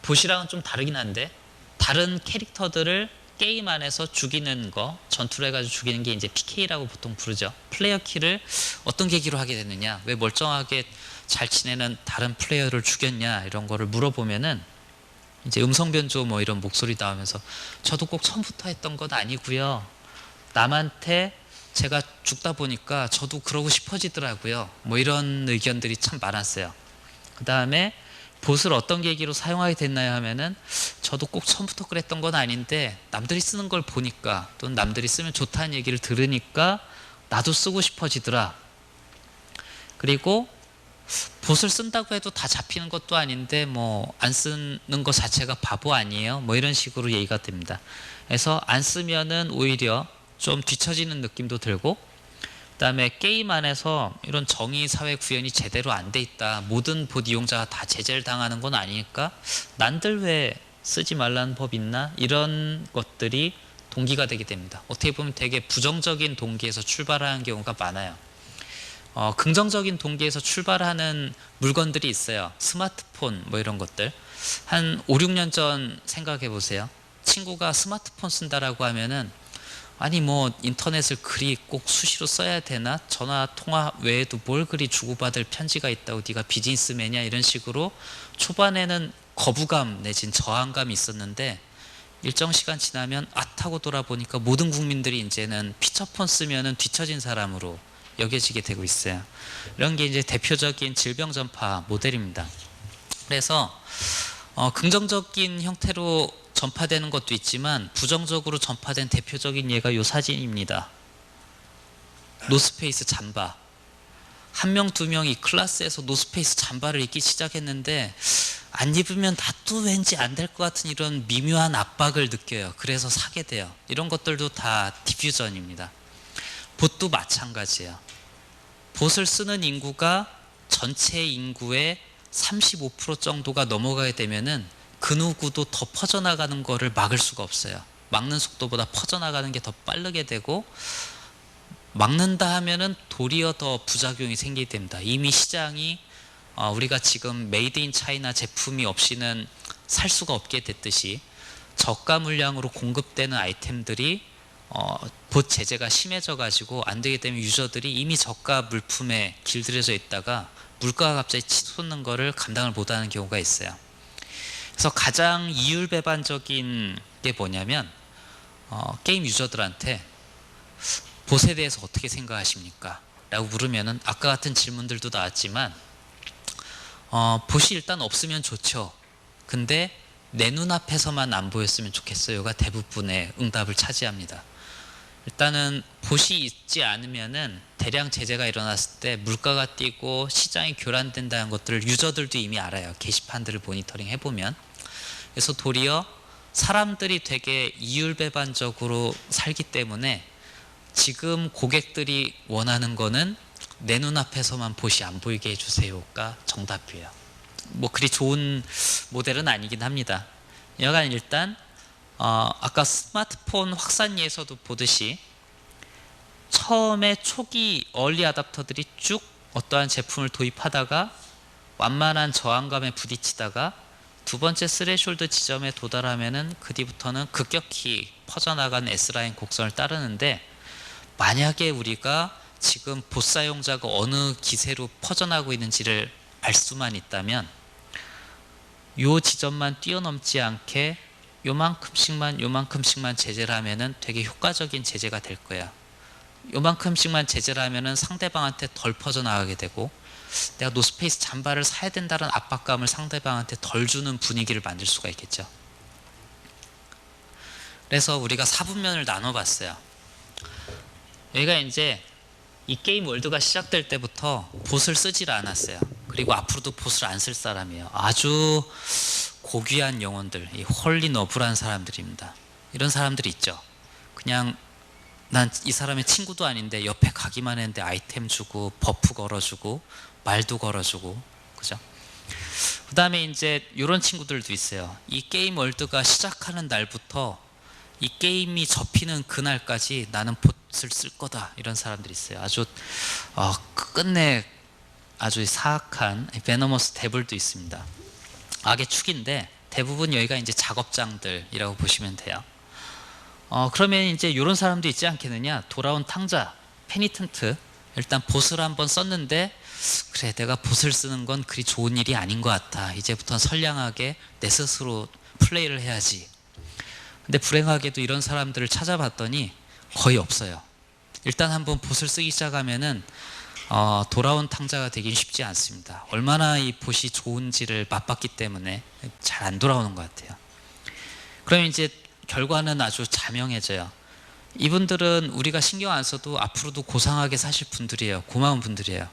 보시랑은 좀 다르긴 한데 다른 캐릭터들을 게임 안에서 죽이는 거, 전투를 해가지고 죽이는 게 이제 PK라고 보통 부르죠. 플레이어 킬을 어떤 계기로 하게 됐느냐, 왜 멀쩡하게 잘 지내는 다른 플레이어를 죽였냐, 이런 거를 물어보면은 이제 음성 변조 뭐 이런 목소리 나오면서 저도 꼭 처음부터 했던 건 아니고요. 남한테 제가 죽다 보니까 저도 그러고 싶어지더라고요. 뭐 이런 의견들이 참 많았어요. 그 다음에 봇을 어떤 계기로 사용하게 됐나요 하면은 저도 꼭 처음부터 그랬던 건 아닌데 남들이 쓰는 걸 보니까 또는 남들이 쓰면 좋다는 얘기를 들으니까 나도 쓰고 싶어지더라. 그리고 봇을 쓴다고 해도 다 잡히는 것도 아닌데 뭐 안 쓰는 것 자체가 바보 아니에요? 뭐 이런 식으로 얘기가 됩니다. 그래서 안 쓰면은 오히려 좀 뒤처지는 느낌도 들고, 그 다음에 게임 안에서 이런 정의 사회 구현이 제대로 안 돼 있다, 모든 봇 이용자가 다 제재를 당하는 건 아니니까 난들 왜 쓰지 말라는 법 있나, 이런 것들이 동기가 되게 됩니다. 어떻게 보면 되게 부정적인 동기에서 출발하는 경우가 많아요. 긍정적인 동기에서 출발하는 물건들이 있어요. 스마트폰 뭐 이런 것들. 한 5, 6년 전 생각해 보세요. 친구가 스마트폰 쓴다라고 하면은 아니 뭐 인터넷을 그리 꼭 수시로 써야 되나? 전화 통화 외에도 뭘 그리 주고받을 편지가 있다고, 네가 비즈니스맨이야? 이런 식으로 초반에는 거부감 내진 저항감이 있었는데 일정 시간 지나면 하고 돌아보니까 모든 국민들이 이제는 피처폰 쓰면은 뒤처진 사람으로 여겨지게 되고 있어요. 이런 게 이제 대표적인 질병 전파 모델입니다. 그래서 긍정적인 형태로 전파되는 것도 있지만 부정적으로 전파된 대표적인 예가 이 사진입니다. 노스페이스 잠바. 한 명, 두 명이 클래스에서 노스페이스 잠바를 입기 시작했는데 안 입으면 나도 왠지 안 될 것 같은 이런 미묘한 압박을 느껴요. 그래서 사게 돼요. 이런 것들도 다 디퓨전입니다. 봇도 마찬가지예요. 봇을 쓰는 인구가 전체 인구의 35% 정도가 넘어가게 되면은 그 누구도 더 퍼져나가는 거를 막을 수가 없어요. 막는 속도보다 퍼져나가는 게 더 빠르게 되고, 막는다 하면은 도리어 더 부작용이 생기게 됩니다. 이미 시장이 우리가 지금 메이드 인 차이나 제품이 없이는 살 수가 없게 됐듯이 저가 물량으로 공급되는 아이템들이 봇 제재가 심해져 가지고 안 되게 되면 유저들이 이미 저가 물품에 길들여져 있다가 물가가 갑자기 치솟는 거를 감당을 못하는 경우가 있어요. 그래서 가장 이율배반적인 게 뭐냐면 게임 유저들한테 봇에 대해서 어떻게 생각하십니까? 라고 물으면은 아까 같은 질문들도 나왔지만 봇이 일단 없으면 좋죠. 근데 내 눈앞에서만 안 보였으면 좋겠어요가 대부분의 응답을 차지합니다. 일단은 봇이 있지 않으면은 대량 제재가 일어났을 때 물가가 뛰고 시장이 교란된다는 것들을 유저들도 이미 알아요. 게시판들을 모니터링 해보면. 그래서 도리어 사람들이 되게 이율배반적으로 살기 때문에 지금 고객들이 원하는 거는 내 눈앞에서만 봇이 안 보이게 해주세요가 정답이에요. 뭐 그리 좋은 모델은 아니긴 합니다. 여간 일단 아까 스마트폰 확산기에서도 보듯이 처음에 초기 얼리 아답터들이 쭉 어떠한 제품을 도입하다가 완만한 저항감에 부딪히다가 두 번째 스레숄드 지점에 도달하면은 그 뒤부터는 급격히 퍼져나가는 S라인 곡선을 따르는데, 만약에 우리가 지금 봇 사용자가 어느 기세로 퍼져나가고 있는지를 알 수만 있다면 요 지점만 뛰어넘지 않게 요만큼씩만 제재를 하면은 되게 효과적인 제재가 될 거야. 요만큼씩만 제재를 하면은 상대방한테 덜 퍼져나가게 되고, 내가 노스페이스 잠바를 사야 된다는 압박감을 상대방한테 덜 주는 분위기를 만들 수가 있겠죠. 그래서 우리가 4분면을 나눠봤어요. 여기가 이제 이 게임 월드가 시작될 때부터 봇을 쓰질 않았어요. 그리고 앞으로도 봇을 안 쓸 사람이에요. 아주 고귀한 영혼들, 이 홀리 너브란 사람들입니다. 이런 사람들이 있죠. 그냥 난 이 사람의 친구도 아닌데 옆에 가기만 했는데 아이템 주고 버프 걸어주고 말도 걸어주고, 그죠? 그 다음에 이제 이런 친구들도 있어요. 이 게임 월드가 시작하는 날부터 이 게임이 접히는 그날까지 나는 봇을 쓸 거다, 이런 사람들이 있어요. 아주 끝내 아주 사악한 베너머스 데블도 있습니다. 악의 축인데 대부분 여기가 이제 작업장들이라고 보시면 돼요. 그러면 이제 이런 사람도 있지 않겠느냐. 돌아온 탕자, 페니텐트, 일단 봇을 한번 썼는데 그래, 내가 봇을 쓰는 건 그리 좋은 일이 아닌 것 같아. 이제부터는 선량하게 내 스스로 플레이를 해야지. 근데 불행하게도 이런 사람들을 찾아봤더니 거의 없어요. 일단 한번 봇을 쓰기 시작하면은 돌아온 탕자가 되긴 쉽지 않습니다. 얼마나 이 봇이 좋은지를 맛봤기 때문에 잘 안 돌아오는 것 같아요. 그럼 이제 결과는 아주 자명해져요. 이분들은 우리가 신경 안 써도 앞으로도 고상하게 사실 분들이에요. 고마운 분들이에요.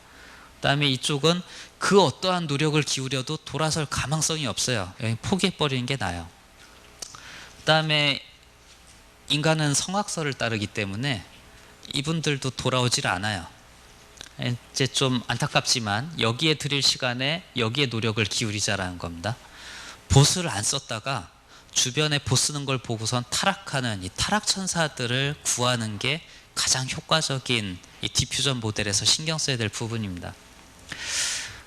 그다음에 이쪽은 그 어떠한 노력을 기울여도 돌아설 가망성이 없어요. 여기 포기해버리는 게 나아요. 그다음에 인간은 성악설을 따르기 때문에 이분들도 돌아오질 않아요. 이제 좀 안타깝지만 여기에 드릴 시간에 여기에 노력을 기울이자라는 겁니다. 봇을 안 썼다가 주변에 봇 쓰는 걸 보고선 타락하는 이 타락천사들을 구하는 게 가장 효과적인 이 디퓨전 모델에서 신경 써야 될 부분입니다.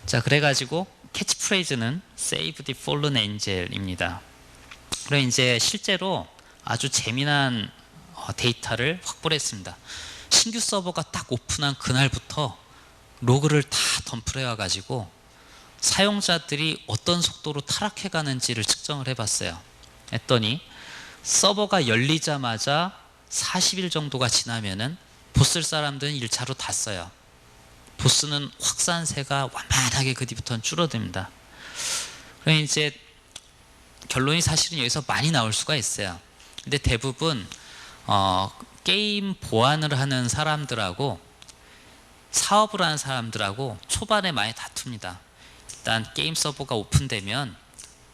자, 그래가지고 캐치프레이즈는 Save the Fallen Angel입니다. 그럼 이제 실제로 아주 재미난 데이터를 확보를 했습니다. 신규 서버가 딱 오픈한 그날부터 로그를 다 덤프를 해와가지고 사용자들이 어떤 속도로 타락해 가는지를 측정을 해봤어요. 했더니 서버가 열리자마자 40일 정도가 지나면은 봇쓸 사람들은 1차로 다 써요. 봇쓰는 확산세가 완만하게 그 뒤부터는 줄어듭니다. 그럼 이제 결론이 사실은 여기서 많이 나올 수가 있어요. 근데 대부분 게임 보안을 하는 사람들하고 사업을 하는 사람들하고 초반에 많이 다툽니다. 일단 게임 서버가 오픈되면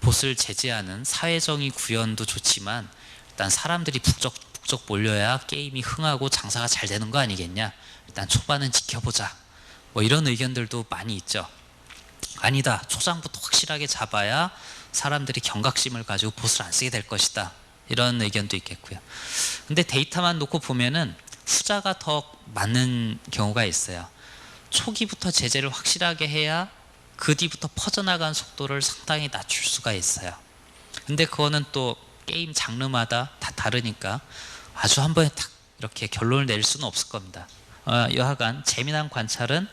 봇을 제재하는 사회정의 구현도 좋지만 일단 사람들이 북적 몰려야 게임이 흥하고 장사가 잘 되는 거 아니겠냐. 일단 초반은 지켜보자. 뭐 이런 의견들도 많이 있죠. 아니다, 초장부터 확실하게 잡아야 사람들이 경각심을 가지고 봇을 안 쓰게 될 것이다. 이런 의견도 있겠고요. 근데 데이터만 놓고 보면은 후자가 더 맞는 경우가 있어요. 초기부터 제재를 확실하게 해야 그 뒤부터 퍼져나가는 속도를 상당히 낮출 수가 있어요. 근데 그거는 또 게임 장르마다 다 다르니까 아주 한 번에 딱 이렇게 결론을 낼 수는 없을 겁니다. 여하간 재미난 관찰은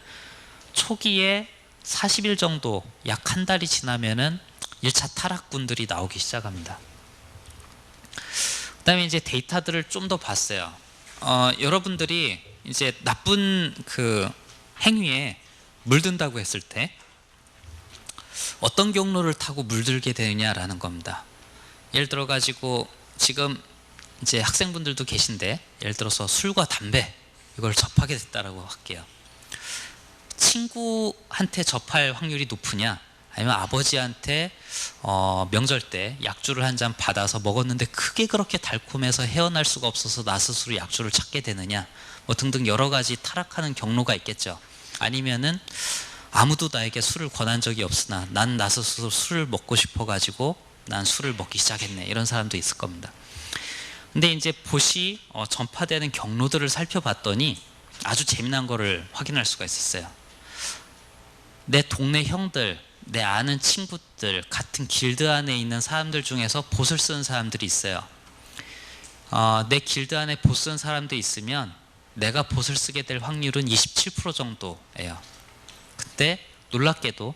초기에 40일 정도, 약 한 달이 지나면은 1차 타락군들이 나오기 시작합니다. 그 다음에 이제 데이터들을 좀 더 봤어요. 여러분들이 이제 나쁜 그 행위에 물든다고 했을 때 어떤 경로를 타고 물들게 되느냐라는 겁니다. 예를 들어 가지고 지금 이제 학생분들도 계신데 예를 들어서 술과 담배 이걸 접하게 됐다라고 할게요. 친구한테 접할 확률이 높으냐, 아니면 아버지한테 명절 때 약주를 한 잔 받아서 먹었는데 그게 그렇게 달콤해서 헤어날 수가 없어서 나 스스로 약주를 찾게 되느냐, 뭐 등등 여러 가지 타락하는 경로가 있겠죠. 아니면은 아무도 나에게 술을 권한 적이 없으나 난 나 스스로 술을 먹고 싶어 가지고 난 술을 먹기 시작했네, 이런 사람도 있을 겁니다. 근데 이제 봇이 전파되는 경로들을 살펴봤더니 아주 재미난 거를 확인할 수가 있었어요. 내 동네 형들, 내 아는 친구들, 같은 길드 안에 있는 사람들 중에서 봇을 쓰는 사람들이 있어요. 내 길드 안에 봇 쓰는 사람들이 있으면 내가 봇을 쓰게 될 확률은 27% 정도예요. 근데 놀랍게도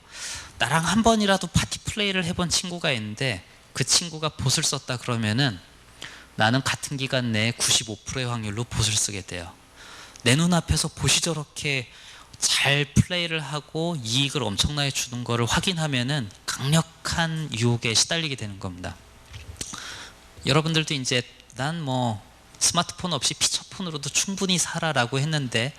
나랑 한 번이라도 파티 플레이를 해본 친구가 있는데 그 친구가 봇을 썼다 그러면은 나는 같은 기간 내에 95%의 확률로 봇을 쓰게 돼요. 내 눈앞에서 봇이 저렇게 잘 플레이를 하고 이익을 엄청나게 주는 거를 확인하면은 강력한 유혹에 시달리게 되는 겁니다. 여러분들도 이제 난 뭐 스마트폰 없이 피처폰으로도 충분히 살아라고 했는데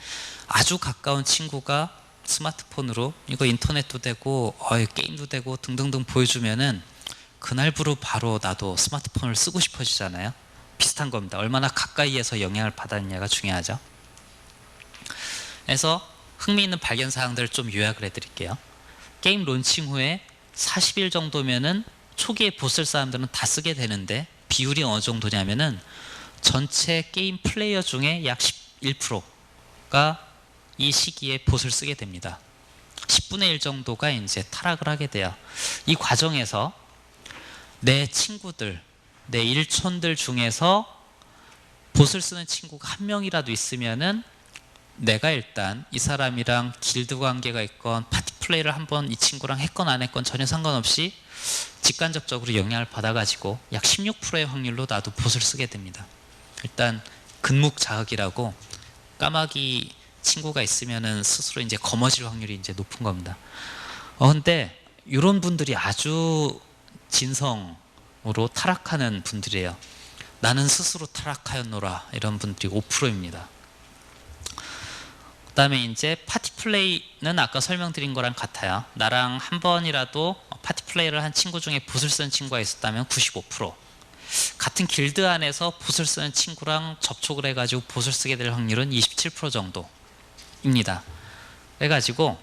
아주 가까운 친구가 스마트폰으로 이거 인터넷도 되고 게임도 되고 등등등 보여주면은 그날부로 바로 나도 스마트폰을 쓰고 싶어지잖아요. 비슷한 겁니다. 얼마나 가까이에서 영향을 받았느냐가 중요하죠. 그래서 흥미있는 발견 사항들을 좀 요약을 해드릴게요. 게임 론칭 후에 40일 정도면은 초기에 봇 쓸 사람들은 다 쓰게 되는데 비율이 어느 정도냐면은 전체 게임 플레이어 중에 약 11%가 이 시기에 봇을 쓰게 됩니다. 10분의 1 정도가 이제 타락을 하게 돼요. 이 과정에서 내 친구들, 내 일촌들 중에서 봇을 쓰는 친구가 한 명이라도 있으면은 내가 일단 이 사람이랑 길드 관계가 있건 파티 플레이를 한번 이 친구랑 했건 안 했건 전혀 상관없이 직간접적으로 영향을 받아가지고 약 16%의 확률로 나도 봇을 쓰게 됩니다. 일단 근묵자흑이라고 까마귀 친구가 있으면은 스스로 이제 검어질 확률이 이제 높은 겁니다. 근데 이런 분들이 아주 진성으로 타락하는 분들이에요. 나는 스스로 타락하였노라 이런 분들이 5%입니다. 그 다음에 이제 파티 플레이는 아까 설명드린 거랑 같아요. 나랑 한 번이라도 파티 플레이를 한 친구 중에 봇을 쓰는 친구가 있었다면 95%, 같은 길드 안에서 봇을 쓰는 친구랑 접촉을 해가지고 봇을 쓰게 될 확률은 27% 정도입니다. 그래가지고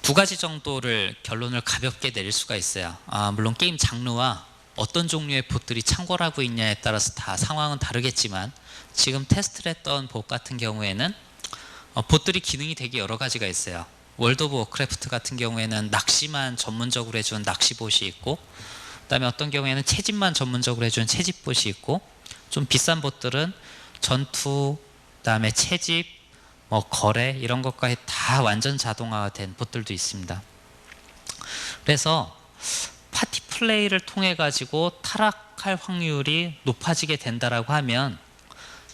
두 가지 정도를 결론을 가볍게 내릴 수가 있어요. 물론 게임 장르와 어떤 종류의 봇들이 창궐 하고 있냐에 따라서 다 상황은 다르겠지만 지금 테스트를 했던 봇 같은 경우에는 봇들이 기능이 되게 여러 가지가 있어요. 월드 오브 워크래프트 같은 경우에는 낚시만 전문적으로 해주는 낚시봇이 있고, 그 다음에 어떤 경우에는 채집만 전문적으로 해주는 채집봇이 있고, 좀 비싼 봇들은 전투, 그 다음에 채집, 거래 이런 것까지 다 완전 자동화가 된 봇들도 있습니다. 그래서 파티 플레이를 통해 가지고 타락할 확률이 높아지게 된다라고 하면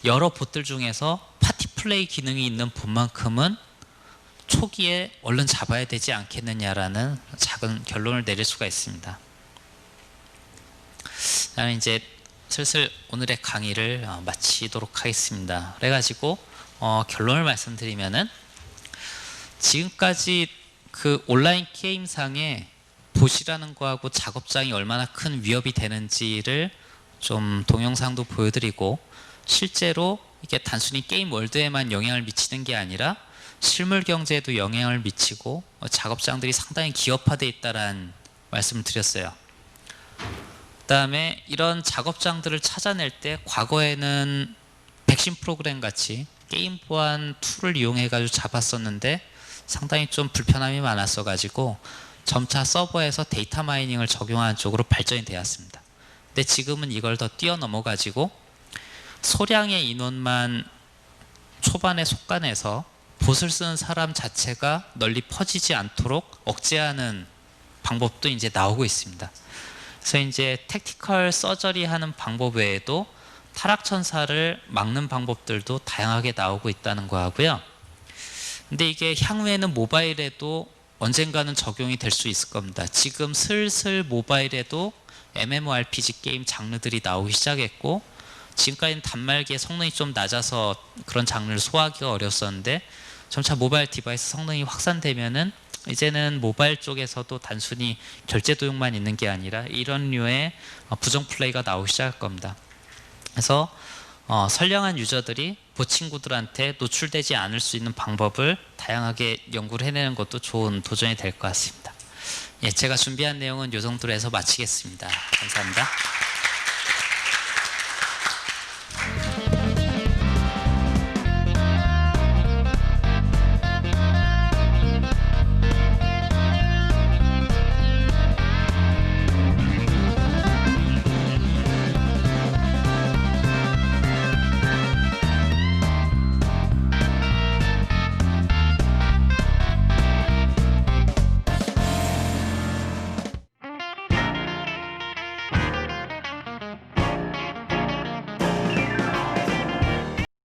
여러 봇들 중에서 파티 플레이 기능이 있는 봇만큼은 초기에 얼른 잡아야 되지 않겠느냐라는 작은 결론을 내릴 수가 있습니다. 나는 이제 슬슬 오늘의 강의를 마치도록 하겠습니다. 그래가지고 결론을 말씀드리면은 지금까지 그 온라인 게임상에 봇이라는 거하고 작업장이 얼마나 큰 위협이 되는지를 좀 동영상도 보여드리고, 실제로 이게 단순히 게임 월드에만 영향을 미치는 게 아니라 실물 경제에도 영향을 미치고 작업장들이 상당히 기업화되어 있다는 말씀을 드렸어요. 그 다음에 이런 작업장들을 찾아낼 때 과거에는 백신 프로그램 같이 게임 보안 툴을 이용해 가지고 잡았었는데 상당히 좀 불편함이 많았어 가지고 점차 서버에서 데이터 마이닝을 적용하는 쪽으로 발전이 되었습니다. 근데 지금은 이걸 더 뛰어넘어 가지고 소량의 인원만 초반에 속간해서 봇을 쓰는 사람 자체가 널리 퍼지지 않도록 억제하는 방법도 이제 나오고 있습니다. 그래서 이제 택티컬 서저리 하는 방법 외에도 타락천사를 막는 방법들도 다양하게 나오고 있다는 거 하고요. 근데 이게 향후에는 모바일에도 언젠가는 적용이 될 수 있을 겁니다. 지금 슬슬 모바일에도 MMORPG 게임 장르들이 나오기 시작했고, 지금까지는 단말기의 성능이 좀 낮아서 그런 장르를 소화하기가 어려웠었는데 점차 모바일 디바이스 성능이 확산되면은 이제는 모바일 쪽에서도 단순히 결제 도용만 있는 게 아니라 이런 류의 부정 플레이가 나오기 시작할 겁니다. 그래서 선량한 유저들이 봇 친구들한테 노출되지 않을 수 있는 방법을 다양하게 연구를 해내는 것도 좋은 도전이 될 것 같습니다. 예, 제가 준비한 내용은 이 정도로 해서 마치겠습니다. 감사합니다.